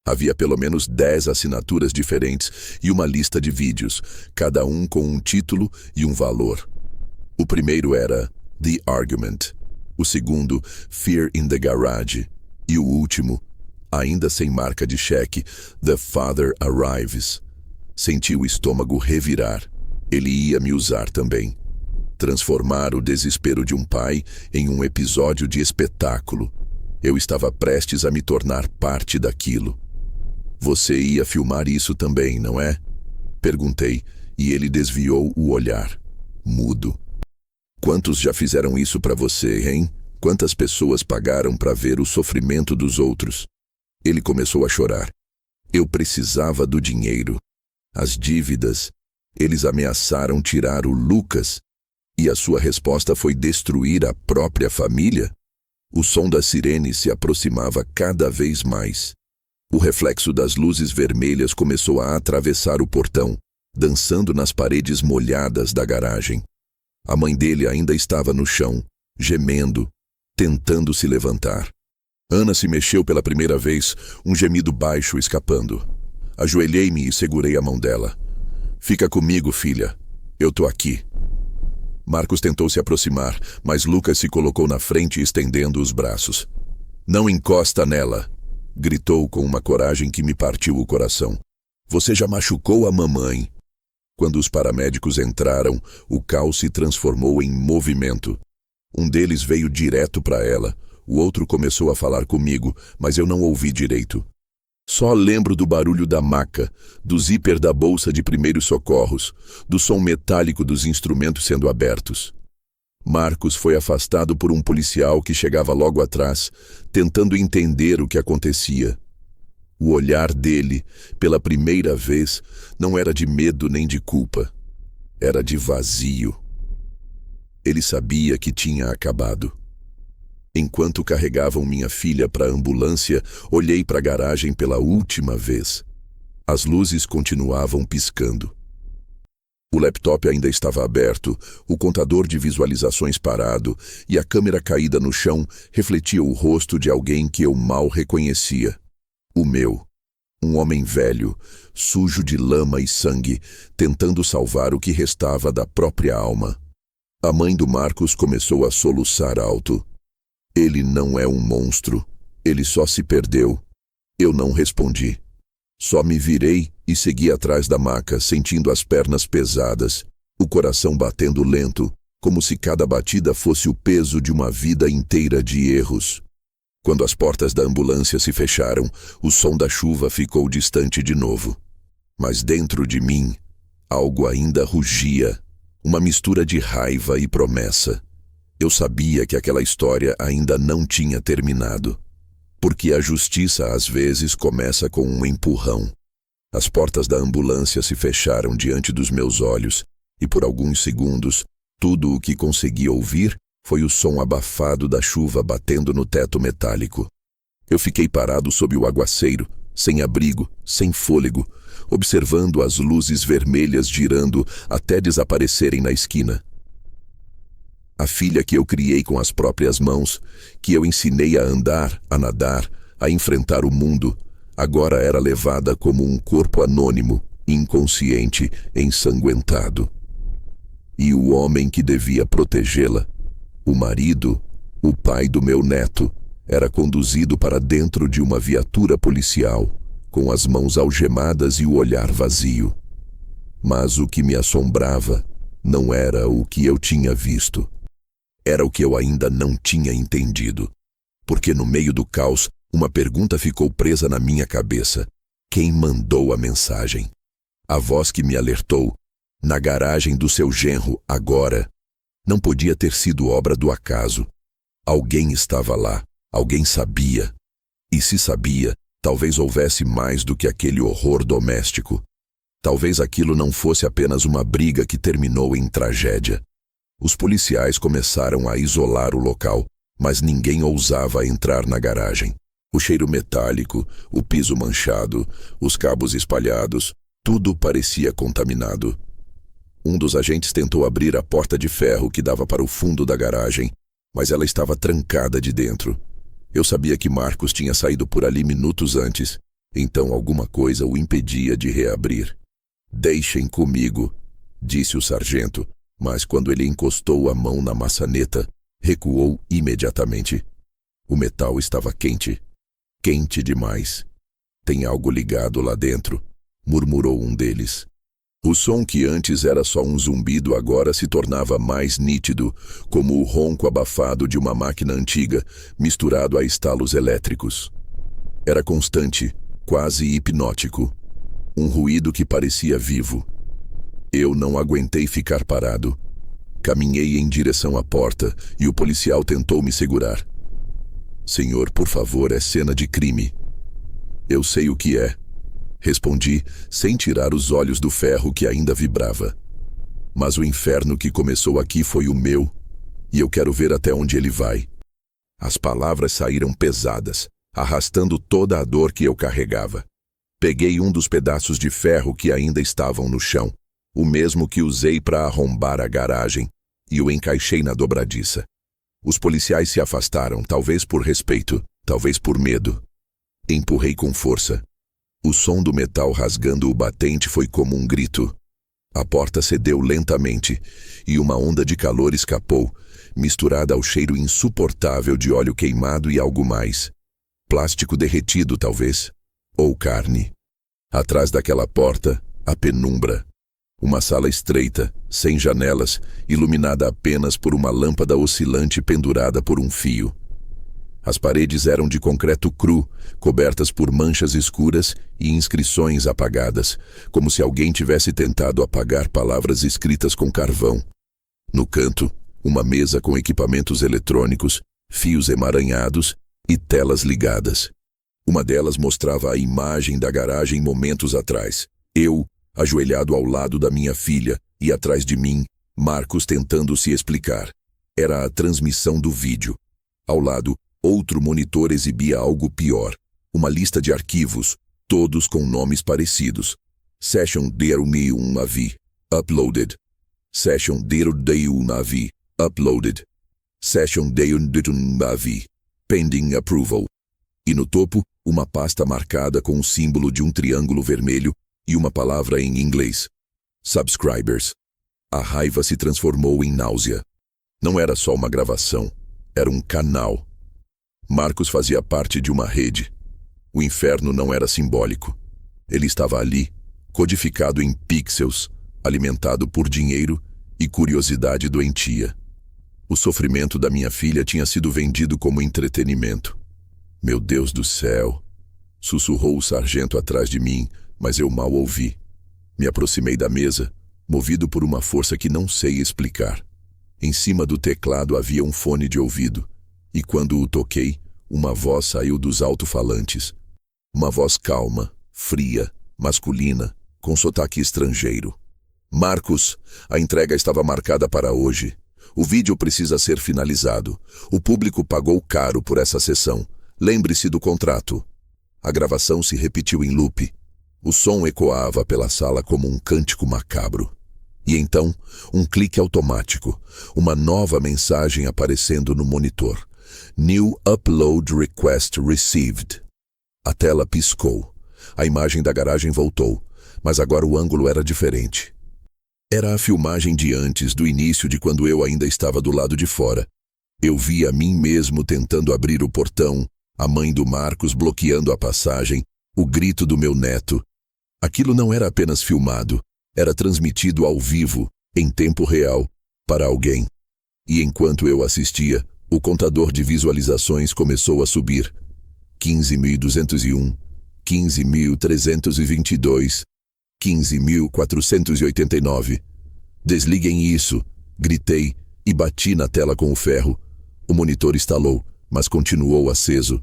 S1: Havia pelo menos 10 assinaturas diferentes e uma lista de vídeos, cada um com um título e um valor. O primeiro era The Argument, o segundo Fear in the Garage e o último, ainda sem marca de cheque, The Father Arrives. Senti o estômago revirar. Ele ia me usar também. transformar o desespero de um pai em um episódio de espetáculo. Eu estava prestes a me tornar parte daquilo. Você ia filmar isso também, não é? Perguntei, e ele desviou o olhar, mudo. Quantos já fizeram isso para você, hein? Quantas pessoas pagaram para ver o sofrimento dos outros? Ele começou a chorar. Eu precisava do dinheiro. As dívidas. Eles ameaçaram tirar o Lucas. E a sua resposta foi destruir a própria família? O som da sirene se aproximava cada vez mais. O reflexo das luzes vermelhas começou a atravessar o portão, dançando nas paredes molhadas da garagem. A mãe dele ainda estava no chão, gemendo, tentando se levantar. Ana se mexeu pela primeira vez, um gemido baixo escapando. Ajoelhei-me e segurei a mão dela. Fica comigo, filha. Eu tô aqui. Marcos tentou se aproximar, mas Lucas se colocou na frente estendendo os braços. Não encosta nela, gritou com uma coragem que me partiu o coração. Você já machucou a mamãe. Quando os paramédicos entraram, o caos se transformou em movimento. Um deles veio direto para ela. O outro começou a falar comigo, mas eu não ouvi direito. Só lembro do barulho da maca, do zíper da bolsa de primeiros socorros, do som metálico dos instrumentos sendo abertos. Marcos foi afastado por um policial que chegava logo atrás, tentando entender o que acontecia. O olhar dele, pela primeira vez, não era de medo nem de culpa. Era de vazio. Ele sabia que tinha acabado. Enquanto carregavam minha filha para a ambulância, olhei para a garagem pela última vez. As luzes continuavam piscando. O laptop ainda estava aberto, o contador de visualizações parado e a câmera caída no chão refletia o rosto de alguém que eu mal reconhecia. O meu. Um homem velho, sujo de lama e sangue, tentando salvar o que restava da própria alma. A mãe do Marcos começou a soluçar alto. Ele não é um monstro. Ele só se perdeu. Eu não respondi. Só me virei e segui atrás da maca, sentindo as pernas pesadas, o coração batendo lento, como se cada batida fosse o peso de uma vida inteira de erros. Quando as portas da ambulância se fecharam, o som da chuva ficou distante de novo. Mas dentro de mim, algo ainda rugia, uma mistura de raiva e promessa. Eu sabia que aquela história ainda não tinha terminado. Porque a justiça às vezes começa com um empurrão. As portas da ambulância se fecharam diante dos meus olhos e por alguns segundos, tudo o que consegui ouvir foi o som abafado da chuva batendo no teto metálico. Eu fiquei parado sob o aguaceiro, sem abrigo, sem fôlego, observando as luzes vermelhas girando até desaparecerem na esquina. A filha que eu criei com as próprias mãos, que eu ensinei a andar, a nadar, a enfrentar o mundo, agora era levada como um corpo anônimo, inconsciente, ensanguentado. E o homem que devia protegê-la, o marido, o pai do meu neto, era conduzido para dentro de uma viatura policial, com as mãos algemadas e o olhar vazio. Mas o que me assombrava não era o que eu tinha visto. Era o que eu ainda não tinha entendido. Porque no meio do caos, uma pergunta ficou presa na minha cabeça. Quem mandou a mensagem? A voz que me alertou, na garagem do seu genro, agora, não podia ter sido obra do acaso. Alguém estava lá, alguém sabia. E se sabia, talvez houvesse mais do que aquele horror doméstico. Talvez aquilo não fosse apenas uma briga que terminou em tragédia. Os policiais começaram a isolar o local, mas ninguém ousava entrar na garagem. O cheiro metálico, o piso manchado, os cabos espalhados, tudo parecia contaminado. Um dos agentes tentou abrir a porta de ferro que dava para o fundo da garagem, mas ela estava trancada de dentro. Eu sabia que Marcos tinha saído por ali minutos antes, então alguma coisa o impedia de reabrir. Deixem comigo, disse o sargento, mas quando ele encostou a mão na maçaneta, recuou imediatamente. O metal estava quente. Quente demais. Tem algo ligado lá dentro, murmurou um deles. O som que antes era só um zumbido agora se tornava mais nítido, como o ronco abafado de uma máquina antiga, misturado a estalos elétricos. Era constante, quase hipnótico. Um ruído que parecia vivo. Eu não aguentei ficar parado. Caminhei em direção à porta e o policial tentou me segurar. Senhor, por favor, é cena de crime. Eu sei o que é. Respondi, sem tirar os olhos do ferro que ainda vibrava. Mas o inferno que começou aqui foi o meu, e eu quero ver até onde ele vai. As palavras saíram pesadas, arrastando toda a dor que eu carregava. Peguei um dos pedaços de ferro que ainda estavam no chão, o mesmo que usei para arrombar a garagem, e o encaixei na dobradiça. Os policiais se afastaram, talvez por respeito, talvez por medo. Empurrei com força. O som do metal rasgando o batente foi como um grito. A porta cedeu lentamente e uma onda de calor escapou, misturada ao cheiro insuportável de óleo queimado e algo mais. Plástico derretido, talvez. Ou carne. Atrás daquela porta, a penumbra. Uma sala estreita, sem janelas, iluminada apenas por uma lâmpada oscilante pendurada por um fio. As paredes eram de concreto cru, cobertas por manchas escuras e inscrições apagadas, como se alguém tivesse tentado apagar palavras escritas com carvão. No canto, uma mesa com equipamentos eletrônicos, fios emaranhados e telas ligadas. Uma delas mostrava a imagem da garagem momentos atrás. Eu, ajoelhado ao lado da minha filha, e atrás de mim, Marcos tentando se explicar. Era a transmissão do vídeo. Ao lado, outro monitor exibia algo pior. Uma lista de arquivos, todos com nomes parecidos. Session 01AV, uploaded. Session 01AV, uploaded. Session 01AV, pending approval. E no topo, uma pasta marcada com o símbolo de um triângulo vermelho e uma palavra em inglês. Subscribers. A raiva se transformou em náusea. Não era só uma gravação, era um canal. Marcos fazia parte de uma rede. O inferno não era simbólico. Ele estava ali, codificado em pixels, alimentado por dinheiro e curiosidade doentia. O sofrimento da minha filha tinha sido vendido como entretenimento. Meu Deus do céu! Sussurrou o sargento atrás de mim, mas eu mal ouvi. Me aproximei da mesa, movido por uma força que não sei explicar. Em cima do teclado havia um fone de ouvido, e quando o toquei, uma voz saiu dos alto-falantes. Uma voz calma, fria, masculina, com sotaque estrangeiro. Marcos, a entrega estava marcada para hoje. O vídeo precisa ser finalizado. O público pagou caro por essa sessão. Lembre-se do contrato. A gravação se repetiu em loop. O som ecoava pela sala como um cântico macabro. E então, um clique automático, uma nova mensagem aparecendo no monitor. New Upload Request Received. A tela piscou. A imagem da garagem voltou, mas agora o ângulo era diferente. Era a filmagem de antes, do início de quando eu ainda estava do lado de fora. Eu vi a mim mesmo tentando abrir o portão, a mãe do Marcos bloqueando a passagem, o grito do meu neto. Aquilo não era apenas filmado, era transmitido ao vivo, em tempo real, para alguém. E enquanto eu assistia, o contador de visualizações começou a subir. 15.201, 15.322, 15.489. Desliguem isso, gritei e bati na tela com o ferro. O monitor estalou, mas continuou aceso.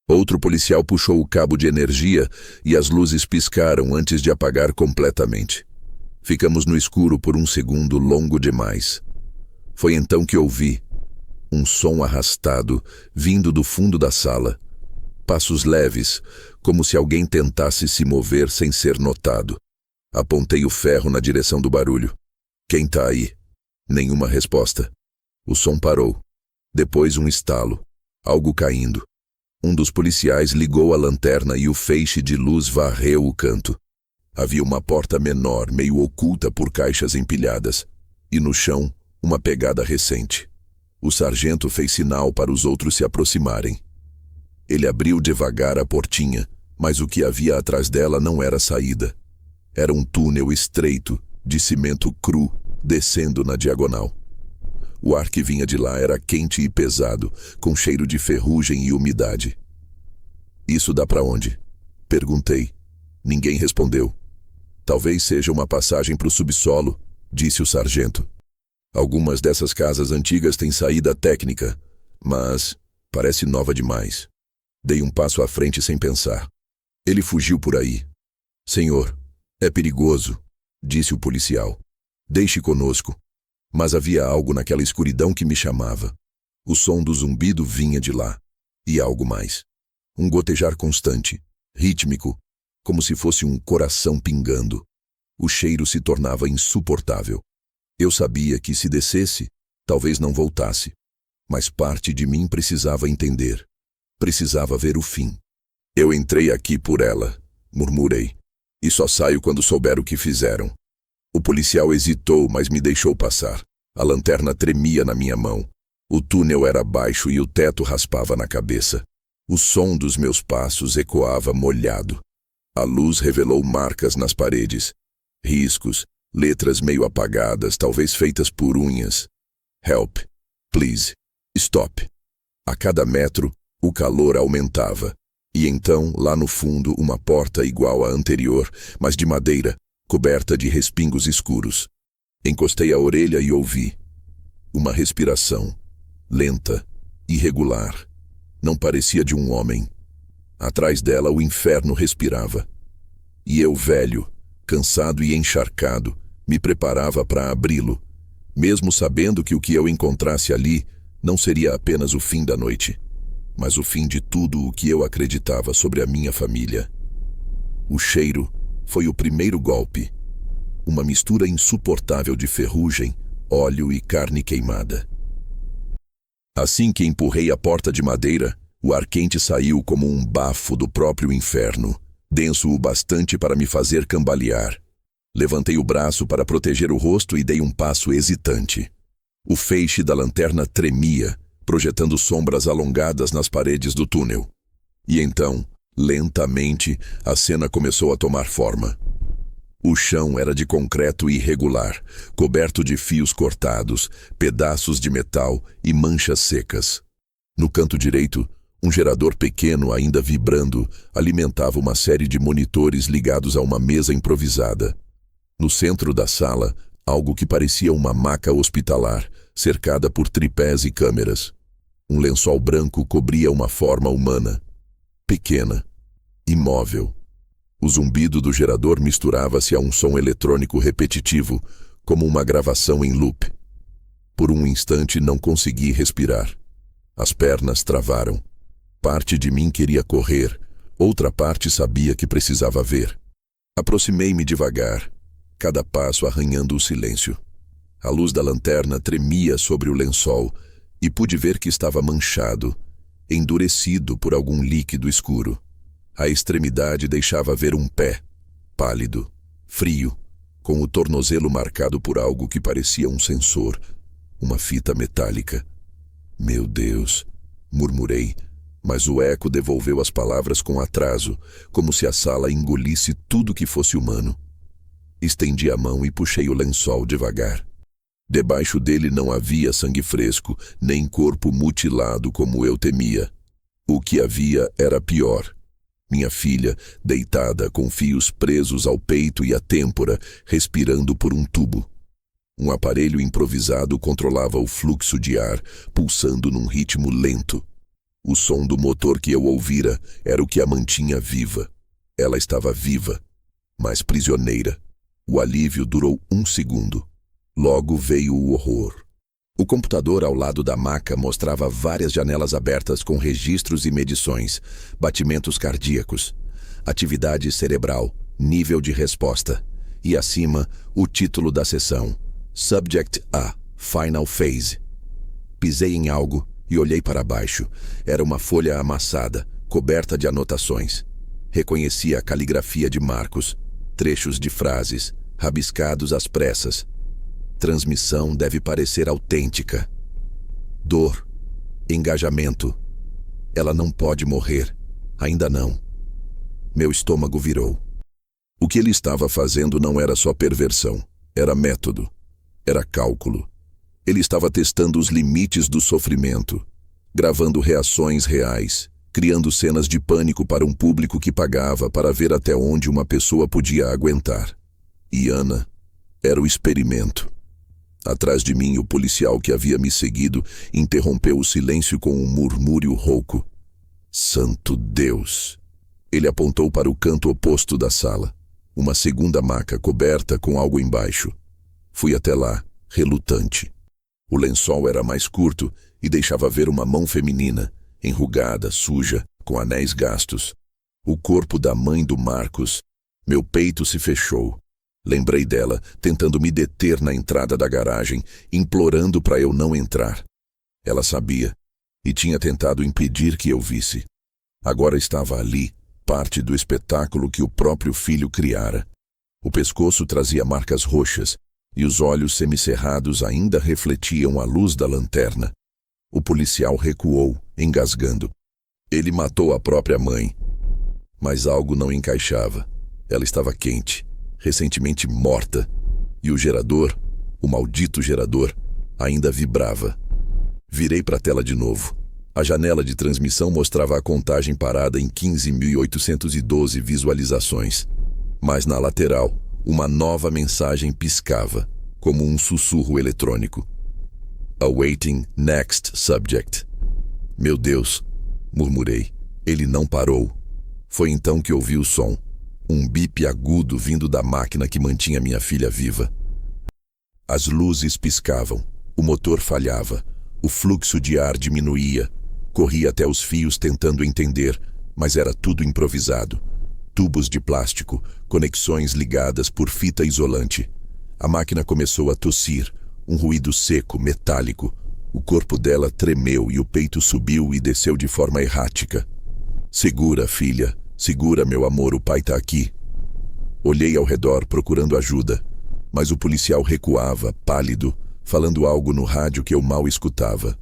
S1: Outro policial puxou o cabo de energia e as luzes piscaram antes de apagar completamente. Ficamos no escuro por um segundo longo demais. Foi então que ouvi um som arrastado vindo do fundo da sala. Passos leves, como se alguém tentasse se mover sem ser notado. Apontei o ferro na direção do barulho. Quem tá aí? Nenhuma resposta. O som parou. Depois um estalo. Algo caindo. Um dos policiais ligou a lanterna e o feixe de luz varreu o canto. Havia uma porta menor, meio oculta por caixas empilhadas. E no chão, uma pegada recente. O sargento fez sinal para os outros se aproximarem. Ele abriu devagar a portinha, mas o que havia atrás dela não era saída. Era um túnel estreito, de cimento cru, descendo na diagonal. O ar que vinha de lá era quente e pesado, com cheiro de ferrugem e umidade. "Isso dá para onde?" perguntei. Ninguém respondeu. "Talvez seja uma passagem para o subsolo", disse o sargento. "Algumas dessas casas antigas têm saída técnica, mas parece nova demais." Dei um passo à frente sem pensar. "Ele fugiu por aí." "Senhor, é perigoso", disse o policial. "Deixe conosco." Mas havia algo naquela escuridão que me chamava. O som do zumbido vinha de lá. E algo mais. Um gotejar constante, rítmico, como se fosse um coração pingando. O cheiro se tornava insuportável. Eu sabia que se descesse, talvez não voltasse. Mas parte de mim precisava entender. Precisava ver o fim. "Eu entrei aqui por ela", murmurei. "E só saio quando souber o que fizeram." O policial hesitou, mas me deixou passar. A lanterna tremia na minha mão. O túnel era baixo e o teto raspava na cabeça. O som dos meus passos ecoava molhado. A luz revelou marcas nas paredes. Riscos, letras meio apagadas, talvez feitas por unhas. "Help. Please. Stop." A cada metro, o calor aumentava. E então, lá no fundo, uma porta igual à anterior, mas de madeira, coberta de respingos escuros. Encostei a orelha e ouvi. Uma respiração, lenta, irregular. Não parecia de um homem. Atrás dela o inferno respirava. E eu, velho, cansado e encharcado, me preparava para abri-lo, mesmo sabendo que o que eu encontrasse ali não seria apenas o fim da noite, mas o fim de tudo o que eu acreditava sobre a minha família. O cheiro foi o primeiro golpe. Uma mistura insuportável de ferrugem, óleo e carne queimada. Assim que empurrei a porta de madeira, o ar quente saiu como um bafo do próprio inferno, denso o bastante para me fazer cambalear. Levantei o braço para proteger o rosto e dei um passo hesitante. O feixe da lanterna tremia, projetando sombras alongadas nas paredes do túnel. E então, lentamente, a cena começou a tomar forma. O chão era de concreto irregular, coberto de fios cortados, pedaços de metal e manchas secas. No canto direito, um gerador pequeno ainda vibrando alimentava uma série de monitores ligados a uma mesa improvisada. No centro da sala, algo que parecia uma maca hospitalar, cercada por tripés e câmeras. Um lençol branco cobria uma forma humana, pequena, imóvel. O zumbido do gerador misturava-se a um som eletrônico repetitivo, como uma gravação em loop. Por um instante não consegui respirar. As pernas travaram. Parte de mim queria correr, outra parte sabia que precisava ver. Aproximei-me devagar, cada passo arranhando o silêncio. A luz da lanterna tremia sobre o lençol e pude ver que estava manchado, endurecido por algum líquido escuro. A extremidade deixava ver um pé, pálido, frio, com o tornozelo marcado por algo que parecia um sensor, uma fita metálica. "Meu Deus", murmurei, mas o eco devolveu as palavras com atraso, como se a sala engolisse tudo que fosse humano. Estendi a mão e puxei o lençol devagar. Debaixo dele não havia sangue fresco, nem corpo mutilado como eu temia. O que havia era pior. Minha filha, deitada com fios presos ao peito e à têmpora, respirando por um tubo. Um aparelho improvisado controlava o fluxo de ar, pulsando num ritmo lento. O som do motor que eu ouvira era o que a mantinha viva. Ela estava viva, mas prisioneira. O alívio durou 1 segundo. Logo veio o horror. O computador ao lado da maca mostrava várias janelas abertas com registros e medições, batimentos cardíacos, atividade cerebral, nível de resposta. E acima, o título da sessão, Subject A, Final Phase. Pisei em algo e olhei para baixo. Era uma folha amassada, coberta de anotações. Reconheci a caligrafia de Marcos, trechos de frases, rabiscados às pressas. Transmissão deve parecer autêntica. Dor. Engajamento. Ela não pode morrer. Ainda não. Meu estômago virou. O que ele estava fazendo não era só perversão, era método, era cálculo. Ele estava testando os limites do sofrimento, gravando reações reais, criando cenas de pânico para um público que pagava para ver até onde uma pessoa podia aguentar. E Ana era o experimento. Atrás de mim, o policial que havia me seguido interrompeu o silêncio com um murmúrio rouco. Santo Deus! Ele apontou para o canto oposto da sala, uma segunda maca coberta com algo embaixo. Fui até lá, relutante. O lençol era mais curto e deixava ver uma mão feminina, enrugada, suja, com anéis gastos. O corpo da mãe do Marcos. Meu peito se fechou. Lembrei dela, tentando me deter na entrada da garagem, implorando para eu não entrar. Ela sabia, e tinha tentado impedir que eu visse. Agora estava ali, parte do espetáculo que o próprio filho criara. O pescoço trazia marcas roxas, e os olhos semicerrados ainda refletiam a luz da lanterna. O policial recuou, engasgando. Ele matou a própria mãe. Mas algo não encaixava. Ela estava quente, recentemente morta, e o gerador, o maldito gerador, ainda vibrava. Virei para a tela de novo. A janela de transmissão mostrava a contagem parada em 15.812 visualizações. Mas na lateral, uma nova mensagem piscava, como um sussurro eletrônico. Awaiting next subject. Meu Deus, murmurei. Ele não parou. Foi então que ouvi o som. Um bip agudo vindo da máquina que mantinha minha filha viva. As luzes piscavam, o motor falhava, o fluxo de ar diminuía. Corri até os fios tentando entender, mas era tudo improvisado. Tubos de plástico, conexões ligadas por fita isolante. A máquina começou a tossir, um ruído seco, metálico. O corpo dela tremeu e o peito subiu e desceu de forma errática. Segura, filha. Segura, meu amor, o pai tá aqui. Olhei ao redor procurando ajuda, mas o policial recuava, pálido, falando algo no rádio que eu mal escutava.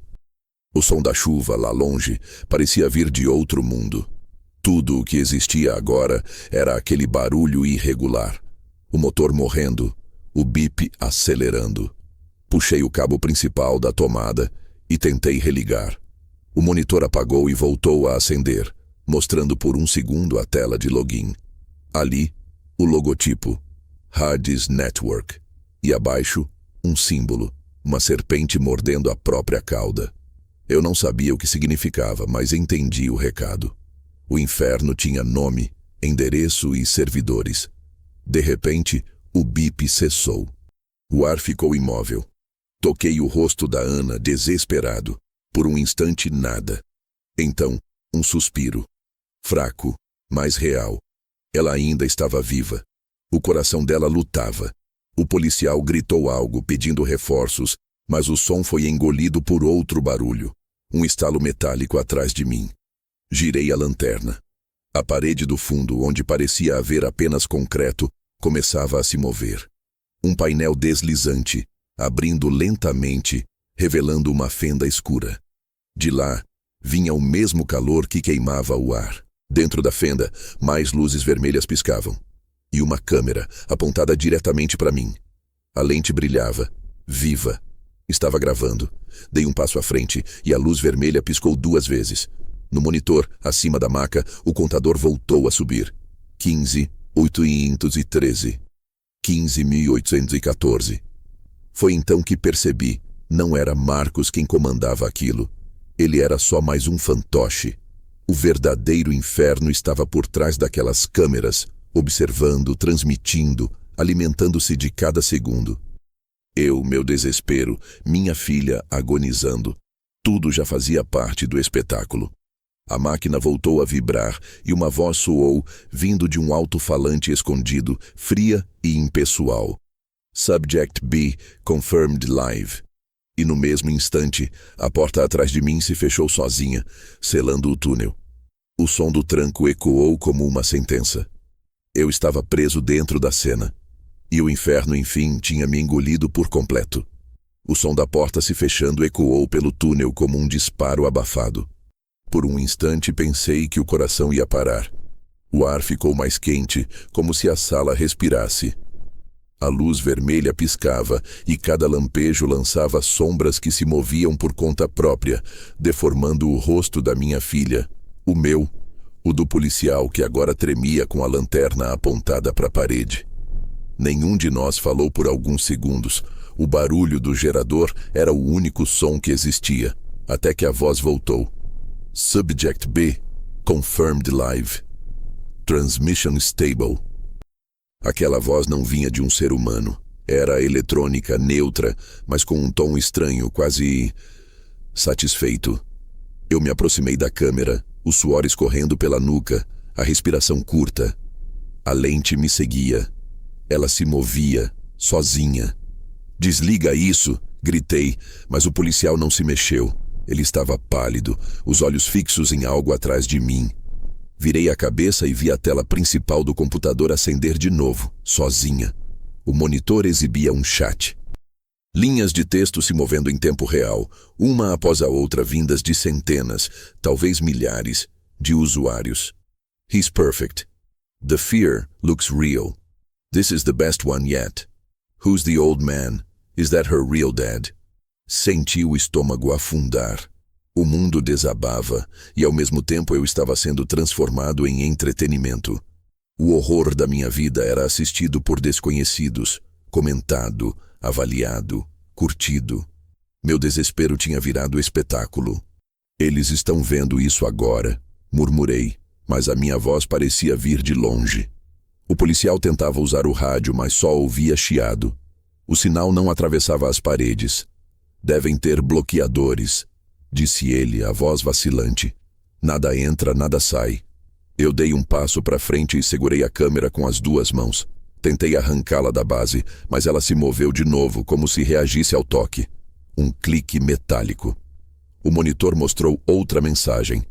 S1: O som da chuva, lá longe, parecia vir de outro mundo. Tudo o que existia agora era aquele barulho irregular. O motor morrendo, o bip acelerando. Puxei o cabo principal da tomada e tentei religar. O monitor apagou e voltou a acender, mostrando por um segundo a tela de login. Ali, o logotipo, Hardee's Network, e abaixo, um símbolo, uma serpente mordendo a própria cauda. Eu não sabia o que significava, mas entendi o recado. O inferno tinha nome, endereço e servidores. De repente, o bip cessou. O ar ficou imóvel. Toquei o rosto da Ana, desesperado. Por um instante, nada. Então, um suspiro. Fraco, mas real. Ela ainda estava viva. O coração dela lutava. O policial gritou algo, pedindo reforços, mas o som foi engolido por outro barulho. Um estalo metálico atrás de mim. Girei a lanterna. A parede do fundo, onde parecia haver apenas concreto, começava a se mover. Um painel deslizante, abrindo lentamente, revelando uma fenda escura. De lá, vinha o mesmo calor que queimava o ar. Dentro da fenda, mais luzes vermelhas piscavam. E uma câmera, apontada diretamente para mim. A lente brilhava, viva. Estava gravando. Dei um passo à frente e a luz vermelha piscou 2 vezes. No monitor, acima da maca, o contador voltou a subir. 15.813. 15.814. Foi então que percebi, não era Marcos quem comandava aquilo. Ele era só mais um fantoche. O verdadeiro inferno estava por trás daquelas câmeras, observando, transmitindo, alimentando-se de cada segundo. Eu, meu desespero, minha filha agonizando. Tudo já fazia parte do espetáculo. A máquina voltou a vibrar e uma voz soou, vindo de um alto-falante escondido, fria e impessoal. Subject B confirmed live. E no mesmo instante, a porta atrás de mim se fechou sozinha, selando o túnel. O som do tranco ecoou como uma sentença. Eu estava preso dentro da cena. E o inferno, enfim, tinha me engolido por completo. O som da porta se fechando ecoou pelo túnel como um disparo abafado. Por um instante pensei que o coração ia parar. O ar ficou mais quente, como se a sala respirasse. A luz vermelha piscava e cada lampejo lançava sombras que se moviam por conta própria, deformando o rosto da minha filha, o meu, o do policial que agora tremia com a lanterna apontada para a parede. Nenhum de nós falou por alguns segundos. O barulho do gerador era o único som que existia, até que a voz voltou. Subject B, confirmed live. Transmission stable. Aquela voz não vinha de um ser humano. Era eletrônica, neutra, mas com um tom estranho, quase satisfeito. Eu me aproximei da câmera, o suor escorrendo pela nuca, a respiração curta. A lente me seguia. Ela se movia, sozinha. Desliga isso, gritei, mas o policial não se mexeu. Ele estava pálido, os olhos fixos em algo atrás de mim. Virei a cabeça e vi a tela principal do computador acender de novo, sozinha. O monitor exibia um chat. Linhas de texto se movendo em tempo real, uma após a outra vindas de centenas, talvez milhares, de usuários. He's perfect. The fear looks real. This is the best one yet. Who's the old man? Is that her real dad? Senti o estômago afundar. O mundo desabava, e ao mesmo tempo eu estava sendo transformado em entretenimento. O horror da minha vida era assistido por desconhecidos, comentado, avaliado, curtido. Meu desespero tinha virado espetáculo. Eles estão vendo isso agora, murmurei, mas a minha voz parecia vir de longe. O policial tentava usar o rádio, mas só ouvia chiado. O sinal não atravessava as paredes. Devem ter bloqueadores, disse ele, a voz vacilante. Nada entra, nada sai. Eu dei um passo para frente e segurei a câmera com as duas mãos. Tentei arrancá-la da base, mas ela se moveu de novo, como se reagisse ao toque. Um clique metálico. O monitor mostrou outra mensagem.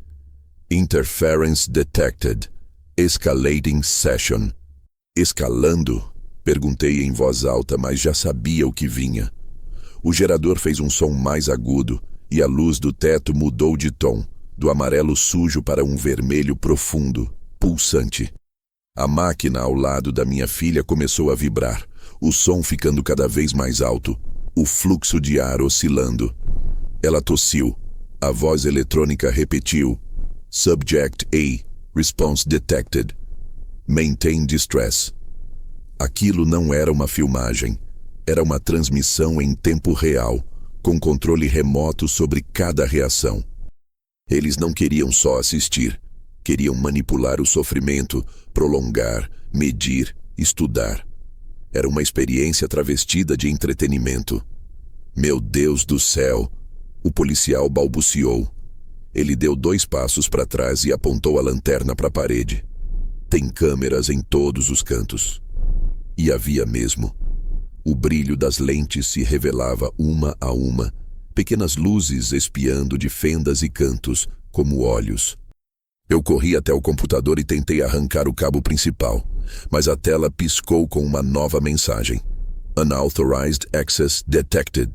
S1: Interference detected. Escalating session. Escalando? Perguntei em voz alta, mas já sabia o que vinha. O gerador fez um som mais agudo, e a luz do teto mudou de tom, do amarelo sujo para um vermelho profundo, pulsante. A máquina ao lado da minha filha começou a vibrar, o som ficando cada vez mais alto, o fluxo de ar oscilando. Ela tossiu. A voz eletrônica repetiu. Subject A, response detected. Maintain distress. Aquilo não era uma filmagem, era uma transmissão em tempo real, com controle remoto sobre cada reação. Eles não queriam só assistir, queriam manipular o sofrimento, prolongar, medir, estudar. Era uma experiência travestida de entretenimento. Meu Deus do céu! O policial balbuciou. Ele deu 2 passos para trás e apontou a lanterna para a parede. Tem câmeras em todos os cantos. E havia mesmo. O brilho das lentes se revelava uma a uma, pequenas luzes espiando de fendas e cantos, como olhos. Eu corri até o computador e tentei arrancar o cabo principal, mas a tela piscou com uma nova mensagem. Unauthorized access detected.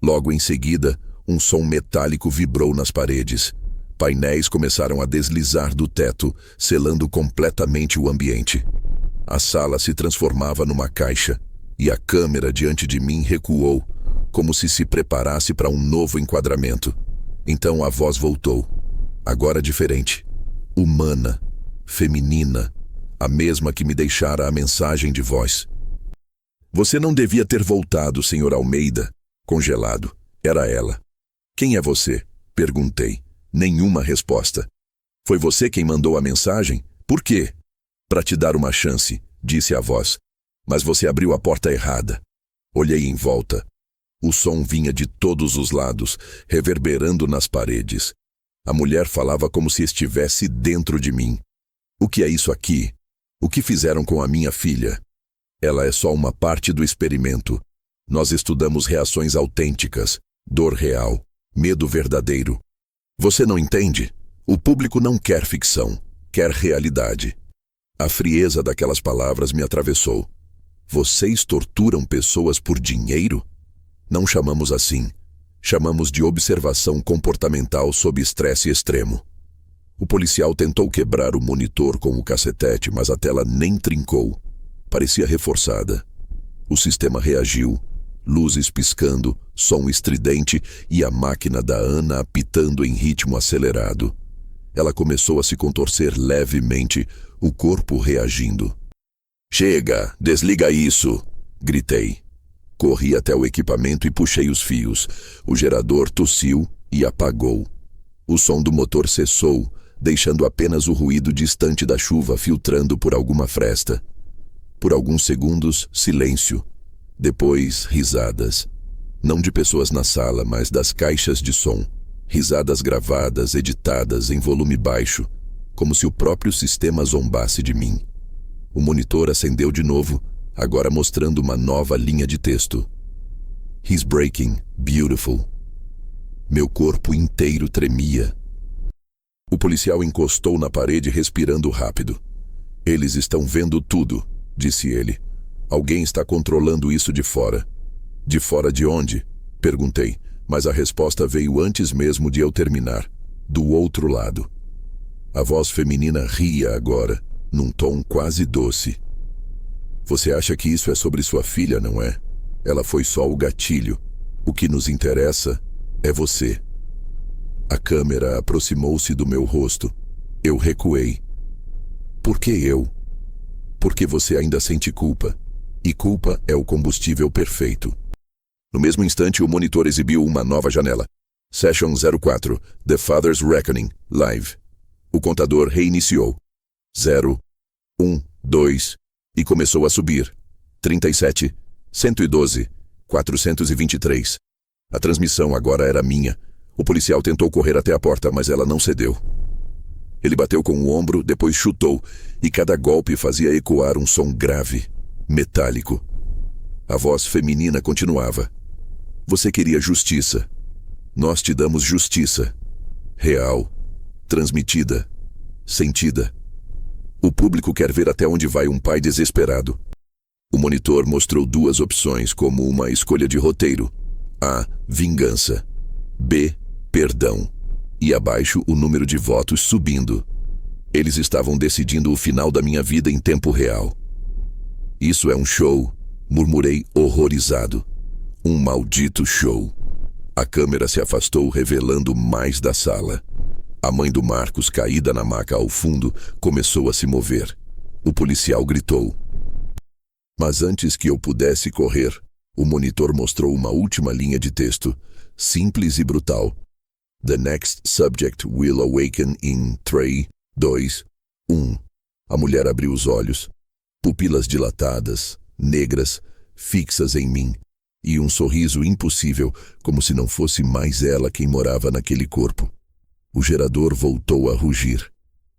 S1: Logo em seguida, um som metálico vibrou nas paredes. Painéis começaram a deslizar do teto, selando completamente o ambiente. A sala se transformava numa caixa, e a câmera diante de mim recuou, como se preparasse para um novo enquadramento. Então a voz voltou, agora diferente, humana, feminina, a mesma que me deixara a mensagem de voz. Você não devia ter voltado, Sr. Almeida. Congelado. Era ela. Quem é você? Perguntei. Nenhuma resposta. Foi você quem mandou a mensagem? Por quê? Para te dar uma chance, disse a voz. Mas você abriu a porta errada. Olhei em volta. O som vinha de todos os lados, reverberando nas paredes. A mulher falava como se estivesse dentro de mim. O que é isso aqui? O que fizeram com a minha filha? Ela é só uma parte do experimento. Nós estudamos reações autênticas, dor real, medo verdadeiro. Você não entende? O público não quer ficção, quer realidade. A frieza daquelas palavras me atravessou. Vocês torturam pessoas por dinheiro? Não chamamos assim. Chamamos de observação comportamental sob estresse extremo. O policial tentou quebrar o monitor com o cacetete, mas a tela nem trincou. Parecia reforçada. O sistema reagiu, luzes piscando, som estridente e a máquina da Ana apitando em ritmo acelerado. Ela começou a se contorcer levemente, o corpo reagindo. "Chega, desliga isso!" gritei. Corri até o equipamento e puxei os fios. O gerador tossiu e apagou. O som do motor cessou, deixando apenas o ruído distante da chuva filtrando por alguma fresta. Por alguns segundos, silêncio. Depois, risadas. Não de pessoas na sala, mas das caixas de som. Risadas gravadas, editadas em volume baixo, como se o próprio sistema zombasse de mim. O monitor acendeu de novo, agora mostrando uma nova linha de texto. "He's breaking, beautiful." Meu corpo inteiro tremia. O policial encostou na parede respirando rápido. "Eles estão vendo tudo", disse ele. "Alguém está controlando isso de fora." "De fora de onde?" perguntei, mas a resposta veio antes mesmo de eu terminar. "Do outro lado." A voz feminina ria agora, num tom quase doce. "Você acha que isso é sobre sua filha, não é? Ela foi só o gatilho. O que nos interessa é você." A câmera aproximou-se do meu rosto. Eu recuei. "Por que eu?" "Porque você ainda sente culpa. E culpa é o combustível perfeito." No mesmo instante, o monitor exibiu uma nova janela. Session 04, The Father's Reckoning, live. O contador reiniciou. 0, 1, 2, e começou a subir. 37, 112, 423. A transmissão agora era minha. O policial tentou correr até a porta, mas ela não cedeu. Ele bateu com o ombro, depois chutou, e cada golpe fazia ecoar um som grave, metálico. A voz feminina continuava. "Você queria justiça. Nós te damos justiça. Real, transmitida, sentida. O público quer ver até onde vai um pai desesperado." O monitor mostrou duas opções como uma escolha de roteiro. A, vingança. B, perdão. E abaixo o número de votos subindo. Eles estavam decidindo o final da minha vida em tempo real. "Isso é um show", murmurei horrorizado. "Um maldito show." A câmera se afastou, revelando mais da sala. A mãe do Marcos, caída na maca ao fundo, começou a se mover. O policial gritou. Mas antes que eu pudesse correr, o monitor mostrou uma última linha de texto, simples e brutal. "The next subject will awaken in 3, 2, 1. A mulher abriu os olhos, pupilas dilatadas, negras, fixas em mim, e um sorriso impossível, como se não fosse mais ela quem morava naquele corpo. O gerador voltou a rugir.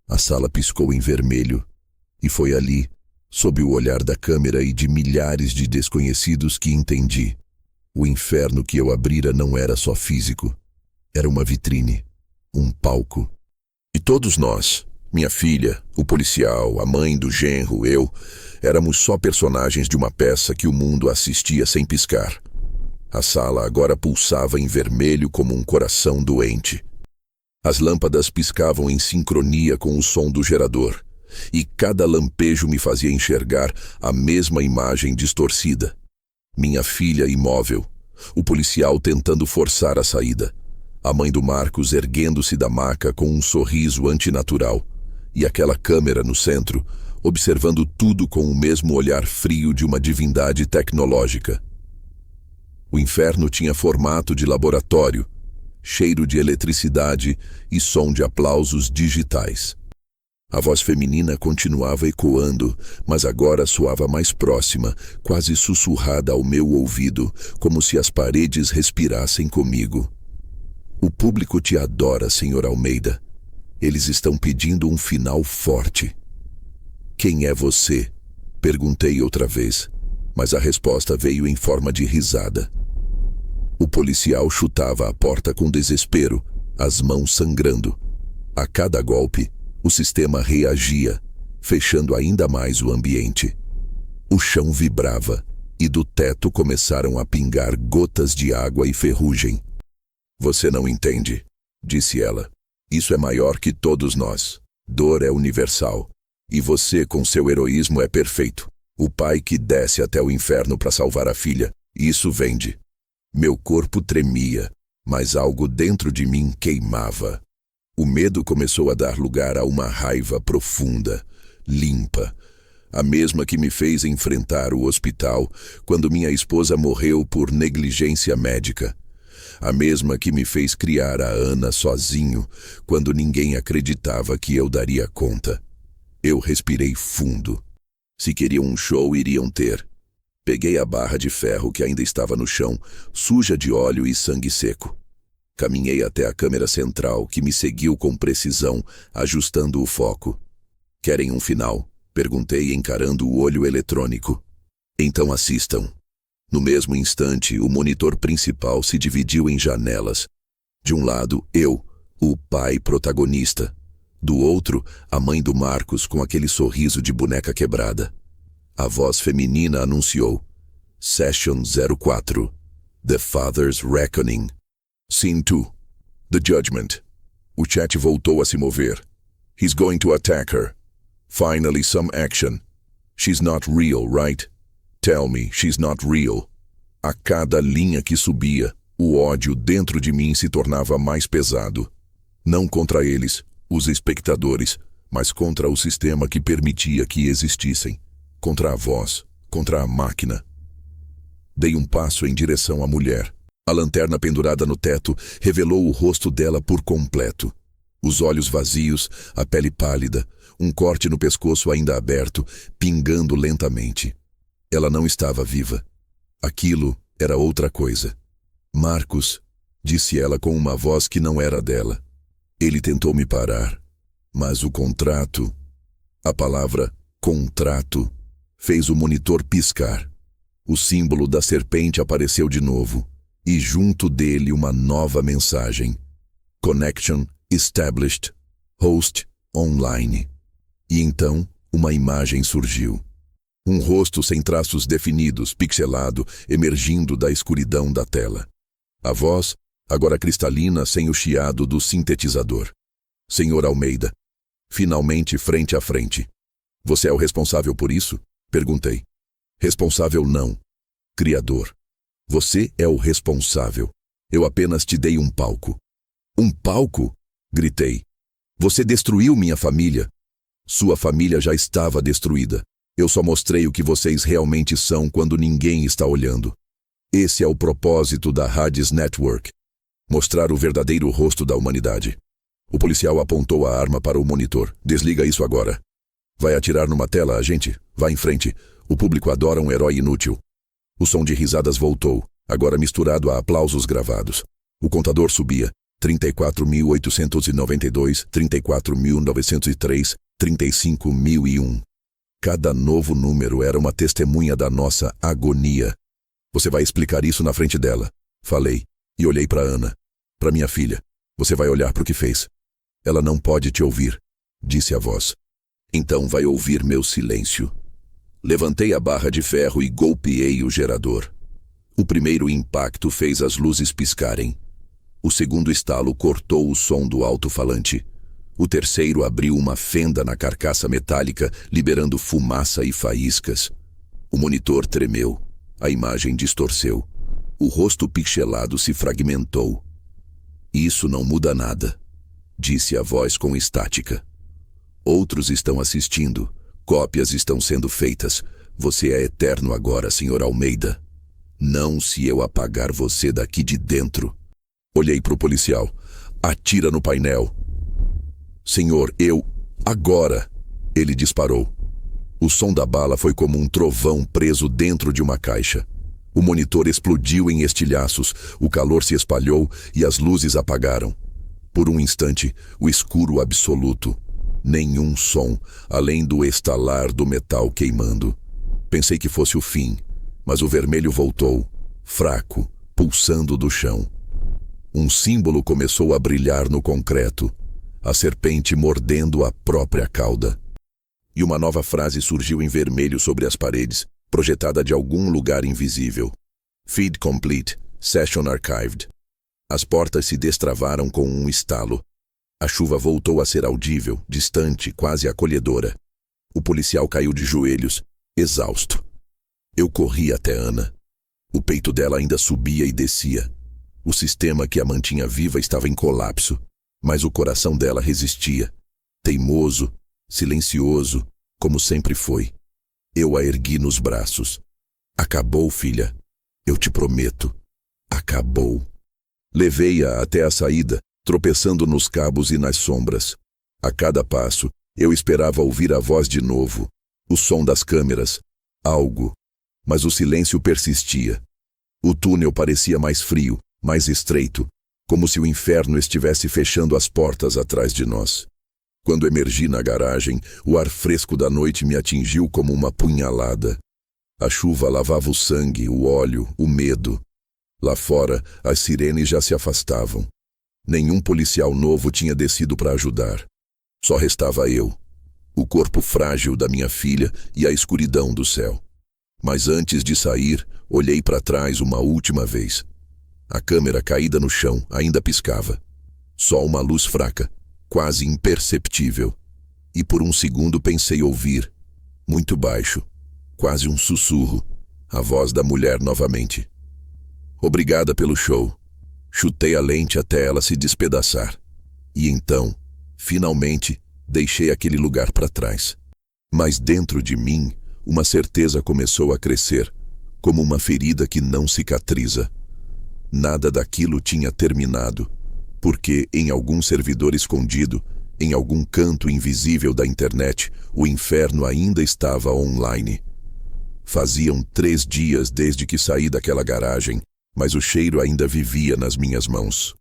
S1: A sala piscou em vermelho, e foi ali, sob o olhar da câmera e de milhares de desconhecidos, que entendi. O inferno que eu abrira não era só físico. Era uma vitrine, um palco. E todos nós, minha filha, o policial, a mãe do genro, eu, éramos só personagens de uma peça que o mundo assistia sem piscar. A sala agora pulsava em vermelho como um coração doente. As lâmpadas piscavam em sincronia com o som do gerador, e cada lampejo me fazia enxergar a mesma imagem distorcida. Minha filha imóvel, o policial tentando forçar a saída, a mãe do Marcos erguendo-se da maca com um sorriso antinatural, e aquela câmera no centro, observando tudo com o mesmo olhar frio de uma divindade tecnológica. O inferno tinha formato de laboratório, cheiro de eletricidade e som de aplausos digitais. A voz feminina continuava ecoando, mas agora soava mais próxima, quase sussurrada ao meu ouvido, como se as paredes respirassem comigo. "O público te adora, Sr. Almeida. Eles estão pedindo um final forte." "Quem é você?" perguntei outra vez, mas a resposta veio em forma de risada. O policial chutava a porta com desespero, as mãos sangrando. A cada golpe, o sistema reagia, fechando ainda mais o ambiente. O chão vibrava, e do teto começaram a pingar gotas de água e ferrugem. "Você não entende", disse ela. Isso é maior que todos nós. Dor é universal. E você, com seu heroísmo, é perfeito. O pai que desce até o inferno para salvar a filha. Isso vende. Meu corpo tremia, mas algo dentro de mim queimava. O medo começou a dar lugar a uma raiva profunda, limpa. A mesma que me fez enfrentar o hospital quando minha esposa morreu por negligência médica. A mesma que me fez criar a Ana sozinho, quando ninguém acreditava que eu daria conta. Eu respirei fundo. Se queriam um show, iriam ter. Peguei a barra de ferro que ainda estava no chão, suja de óleo e sangue seco. Caminhei até a câmera central, que me seguiu com precisão, ajustando o foco. Querem um final? Perguntei, encarando o olho eletrônico. Então assistam. No mesmo instante, o monitor principal se dividiu em janelas. De um lado, eu, o pai protagonista. Do outro, a mãe do Marcos com aquele sorriso de boneca quebrada. A voz feminina anunciou: Session 04. The Father's Reckoning. Scene 2. The Judgment. O chat voltou a se mover. He's going to attack her. Finally some action. She's not real, right? Tell me, she's not real. A cada linha que subia, o ódio dentro de mim se tornava mais pesado. Não contra eles, os espectadores, mas contra o sistema que permitia que existissem. Contra a voz, contra a máquina. Dei um passo em direção à mulher. A lanterna pendurada no teto revelou o rosto dela por completo. Os olhos vazios, a pele pálida, um corte no pescoço ainda aberto, pingando lentamente. Ela não estava viva. Aquilo era outra coisa. Marcos, disse ela com uma voz que não era dela. Ele tentou me parar, mas o contrato, a palavra contrato, fez o monitor piscar. O símbolo da serpente apareceu de novo, e junto dele uma nova mensagem. Connection established. Host online. E então, uma imagem surgiu. Um rosto sem traços definidos, pixelado, emergindo da escuridão da tela. A voz, agora cristalina, sem o chiado do sintetizador. Senhor Almeida, finalmente frente a frente. Você é o responsável por isso? Perguntei. Responsável não. Criador. Você é o responsável. Eu apenas te dei um palco. Um palco? Gritei. Você destruiu minha família. Sua família já estava destruída. Eu só mostrei o que vocês realmente são quando ninguém está olhando. Esse é o propósito da Hades Network. Mostrar o verdadeiro rosto da humanidade. O policial apontou a arma para o monitor. Desliga isso agora. Vai atirar numa tela, agente? Vá em frente. O público adora um herói inútil. O som de risadas voltou, agora misturado a aplausos gravados. O contador subia. 34.892, 34.903, 35.001. Cada novo número era uma testemunha da nossa agonia. Você vai explicar isso na frente dela. Falei, e olhei para Ana. Para minha filha. Você vai olhar para o que fez. Ela não pode te ouvir, disse a voz. Então vai ouvir meu silêncio. Levantei a barra de ferro e golpeei o gerador. O primeiro impacto fez as luzes piscarem. O segundo estalo cortou o som do alto-falante. O terceiro abriu uma fenda na carcaça metálica, liberando fumaça e faíscas. O monitor tremeu. A imagem distorceu. O rosto pixelado se fragmentou. Isso não muda nada, disse a voz com estática. Outros estão assistindo. Cópias estão sendo feitas. Você é eterno agora, Sr. Almeida. Não se eu apagar você daqui de dentro. Olhei para o policial. Atira no painel. Senhor, agora! Ele disparou. O som da bala foi como um trovão preso dentro de uma caixa. O monitor explodiu em estilhaços, o calor se espalhou e as luzes apagaram. Por um instante, o escuro absoluto. Nenhum som, além do estalar do metal queimando. Pensei que fosse o fim, mas o vermelho voltou, fraco, pulsando do chão. Um símbolo começou a brilhar no concreto, a serpente mordendo a própria cauda. E uma nova frase surgiu em vermelho sobre as paredes, projetada de algum lugar invisível. Feed complete, session archived. As portas se destravaram com um estalo. A chuva voltou a ser audível, distante, quase acolhedora. O policial caiu de joelhos, exausto. Eu corri até Ana. O peito dela ainda subia e descia. O sistema que a mantinha viva estava em colapso, mas o coração dela resistia. Teimoso, silencioso, como sempre foi. Eu a ergui nos braços. Acabou, filha. Eu te prometo. Acabou. Levei-a até a saída, tropeçando nos cabos e nas sombras. A cada passo, eu esperava ouvir a voz de novo, o som das câmeras, algo. Mas o silêncio persistia. O túnel parecia mais frio, mais estreito, como se o inferno estivesse fechando as portas atrás de nós. Quando emergi na garagem, o ar fresco da noite me atingiu como uma punhalada. A chuva lavava o sangue, o óleo, o medo. Lá fora, as sirenes já se afastavam. Nenhum policial novo tinha descido para ajudar. Só restava eu, o corpo frágil da minha filha e a escuridão do céu. Mas antes de sair, olhei para trás uma última vez. A câmera caída no chão ainda piscava. Só uma luz fraca, quase imperceptível. E por um segundo pensei ouvir, muito baixo, quase um sussurro, a voz da mulher novamente. Obrigada pelo show. Chutei a lente até ela se despedaçar. E então, finalmente, deixei aquele lugar para trás. Mas dentro de mim, uma certeza começou a crescer, como uma ferida que não cicatriza. Nada daquilo tinha terminado, porque em algum servidor escondido, em algum canto invisível da internet, o inferno ainda estava online. Faziam 3 dias desde que saí daquela garagem, mas o cheiro ainda vivia nas minhas mãos.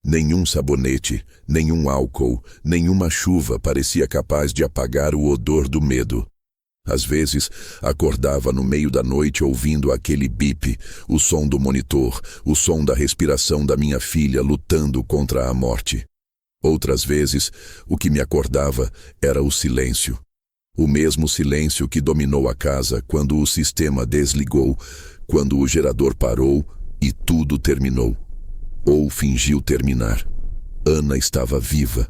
S1: Nenhum sabonete, nenhum álcool, nenhuma chuva parecia capaz de apagar o odor do medo. Às vezes, acordava no meio da noite ouvindo aquele bip, o som do monitor, o som da respiração da minha filha lutando contra a morte. Outras vezes, o que me acordava era o silêncio. O mesmo silêncio que dominou a casa quando o sistema desligou, quando o gerador parou e tudo terminou. Ou fingiu terminar. Ana estava viva.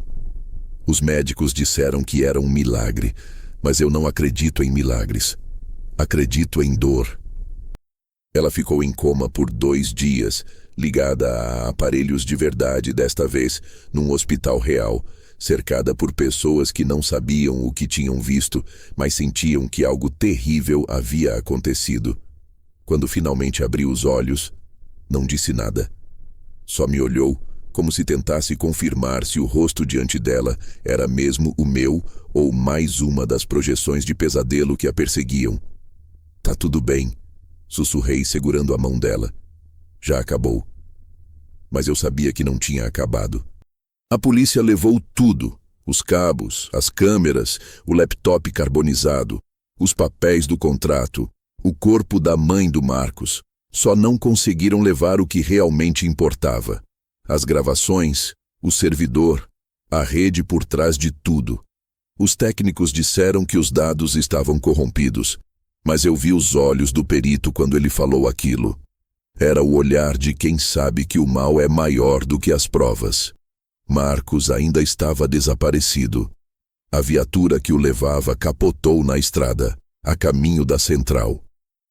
S1: Os médicos disseram que era um milagre, mas eu não acredito em milagres. Acredito em dor. Ela ficou em coma por 2 dias, ligada a aparelhos de verdade desta vez, num hospital real, cercada por pessoas que não sabiam o que tinham visto, mas sentiam que algo terrível havia acontecido. Quando finalmente abriu os olhos, não disse nada. Só me olhou, como se tentasse confirmar se o rosto diante dela era mesmo o meu ou mais uma das projeções de pesadelo que a perseguiam. Tá tudo bem, sussurrei segurando a mão dela. Já acabou. Mas eu sabia que não tinha acabado. A polícia levou tudo, os cabos, as câmeras, o laptop carbonizado, os papéis do contrato, o corpo da mãe do Marcos. Só não conseguiram levar o que realmente importava. As gravações, o servidor, a rede por trás de tudo. Os técnicos disseram que os dados estavam corrompidos, mas eu vi os olhos do perito quando ele falou aquilo. Era o olhar de quem sabe que o mal é maior do que as provas. Marcos ainda estava desaparecido. A viatura que o levava capotou na estrada, a caminho da central.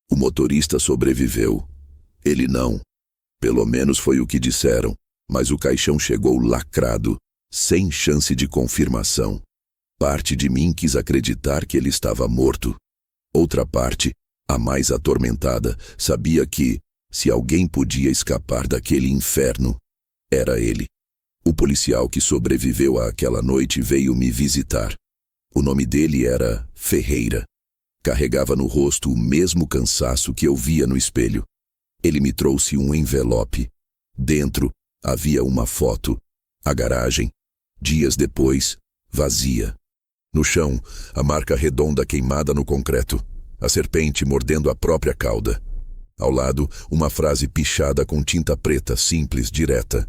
S1: O motorista sobreviveu. Ele não. Pelo menos foi o que disseram, mas o caixão chegou lacrado, sem chance de confirmação. Parte de mim quis acreditar que ele estava morto. Outra parte, a mais atormentada, sabia que, se alguém podia escapar daquele inferno, era ele. O policial que sobreviveu àquela noite veio me visitar. O nome dele era Ferreira. Carregava no rosto o mesmo cansaço que eu via no espelho. Ele me trouxe um envelope. Dentro havia uma foto. A garagem, dias depois, vazia. No chão, a marca redonda queimada no concreto. A serpente mordendo a própria cauda. Ao lado, uma frase pichada com tinta preta, simples, direta.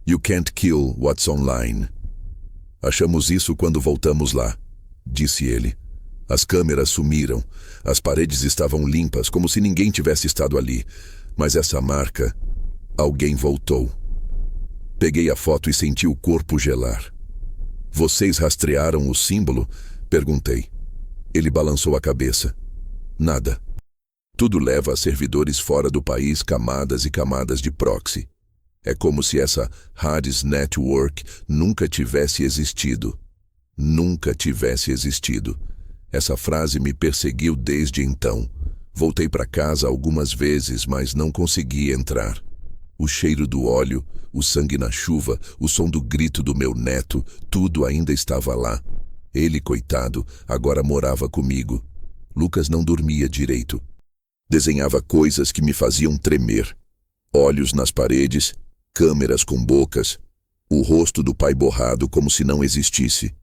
S1: You can't kill what's online. Achamos isso quando voltamos lá, disse ele. As câmeras sumiram. As paredes estavam limpas, como se ninguém tivesse estado ali. Mas essa marca, alguém voltou. Peguei a foto e senti o corpo gelar. Vocês rastrearam o símbolo? Perguntei. Ele balançou a cabeça. Nada. Tudo leva a servidores fora do país camadas e camadas de proxy. É como se essa Hades Network nunca tivesse existido. Nunca tivesse existido. Essa frase me perseguiu desde então. Voltei para casa algumas vezes, mas não consegui entrar. O cheiro do óleo, o sangue na chuva, o som do grito do meu neto, tudo ainda estava lá. Ele, coitado, agora morava comigo. Lucas não dormia direito. Desenhava coisas que me faziam tremer. Olhos nas paredes, câmeras com bocas, o rosto do pai borrado como se não existisse.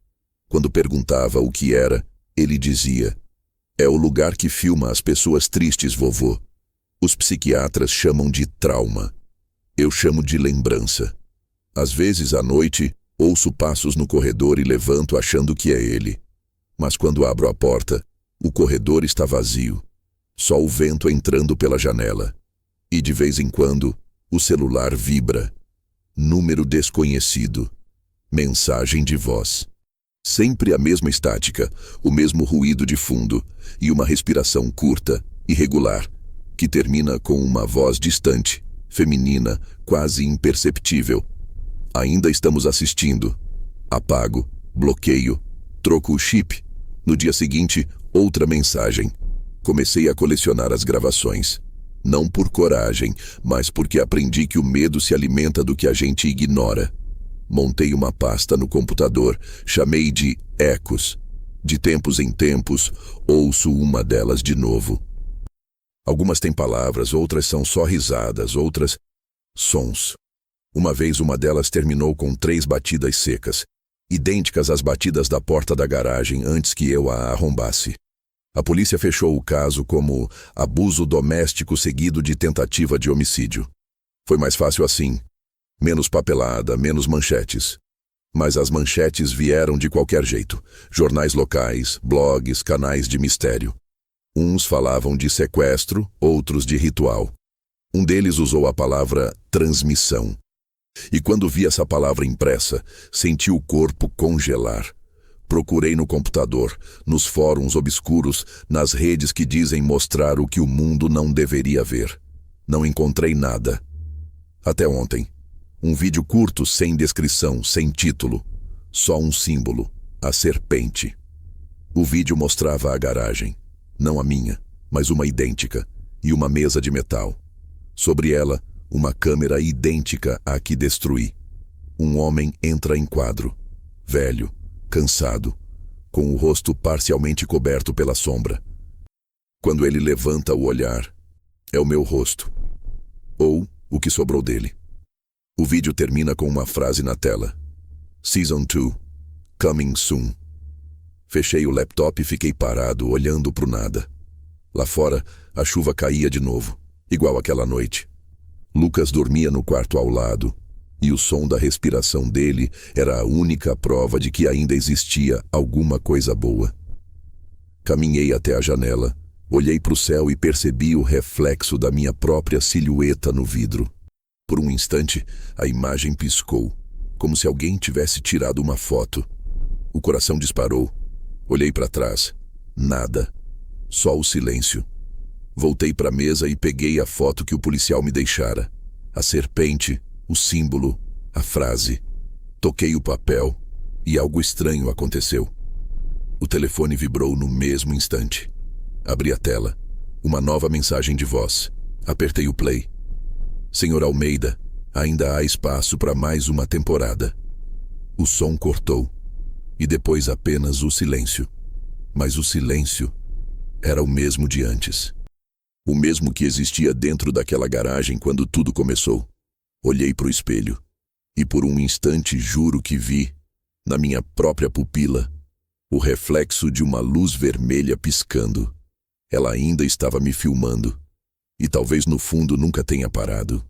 S1: Quando perguntava o que era, ele dizia: "É o lugar que filma as pessoas tristes, vovô. Os psiquiatras chamam de trauma. Eu chamo de lembrança. Às vezes, à noite, ouço passos no corredor e levanto achando que é ele. Mas quando abro a porta, o corredor está vazio. Só o vento entrando pela janela. E de vez em quando, o celular vibra. Número desconhecido. Mensagem de voz. Sempre a mesma estática, o mesmo ruído de fundo e uma respiração curta, irregular, que termina com uma voz distante, feminina, quase imperceptível. Ainda estamos assistindo. Apago, bloqueio, troco o chip. No dia seguinte, outra mensagem. Comecei a colecionar as gravações. Não por coragem, mas porque aprendi que o medo se alimenta do que a gente ignora. Montei uma pasta no computador, chamei de ecos. De tempos em tempos, ouço uma delas de novo. Algumas têm palavras, outras são só risadas, outras sons. Uma vez uma delas terminou com 3 batidas secas, idênticas às batidas da porta da garagem antes que eu a arrombasse. A polícia fechou o caso como abuso doméstico seguido de tentativa de homicídio. Foi mais fácil assim. Menos papelada, menos manchetes. Mas as manchetes vieram de qualquer jeito. Jornais locais, blogs, canais de mistério. Uns falavam de sequestro, outros de ritual. Um deles usou a palavra transmissão. E quando vi essa palavra impressa, senti o corpo congelar. Procurei no computador, nos fóruns obscuros, nas redes que dizem mostrar o que o mundo não deveria ver. Não encontrei nada. Até ontem. Um vídeo curto, sem descrição, sem título. Só um símbolo, a serpente. O vídeo mostrava a garagem. Não a minha, mas uma idêntica. E uma mesa de metal. Sobre ela, uma câmera idêntica à que destruí. Um homem entra em quadro. Velho. Cansado, com o rosto parcialmente coberto pela sombra. Quando ele levanta o olhar, é o meu rosto. Ou o que sobrou dele. O vídeo termina com uma frase na tela. Season 2. Coming soon. Fechei o laptop e fiquei parado, olhando pro nada. Lá fora, a chuva caía de novo, igual aquela noite. Lucas dormia no quarto ao lado. E o som da respiração dele era a única prova de que ainda existia alguma coisa boa. Caminhei até a janela, olhei para o céu e percebi o reflexo da minha própria silhueta no vidro. Por um instante, a imagem piscou, como se alguém tivesse tirado uma foto. O coração disparou. Olhei para trás. Nada. Só o silêncio. Voltei para a mesa e peguei a foto que o policial me deixara. A serpente, o símbolo, a frase. Toquei o papel e algo estranho aconteceu. O telefone vibrou no mesmo instante. Abri a tela. Uma nova mensagem de voz. Apertei o play. Senhor Almeida, ainda há espaço para mais uma temporada. O som cortou. E depois apenas o silêncio. Mas o silêncio era o mesmo de antes. O mesmo que existia dentro daquela garagem quando tudo começou. Olhei para o espelho, e por um instante juro que vi, na minha própria pupila, o reflexo de uma luz vermelha piscando. Ela ainda estava me filmando, e talvez no fundo nunca tenha parado.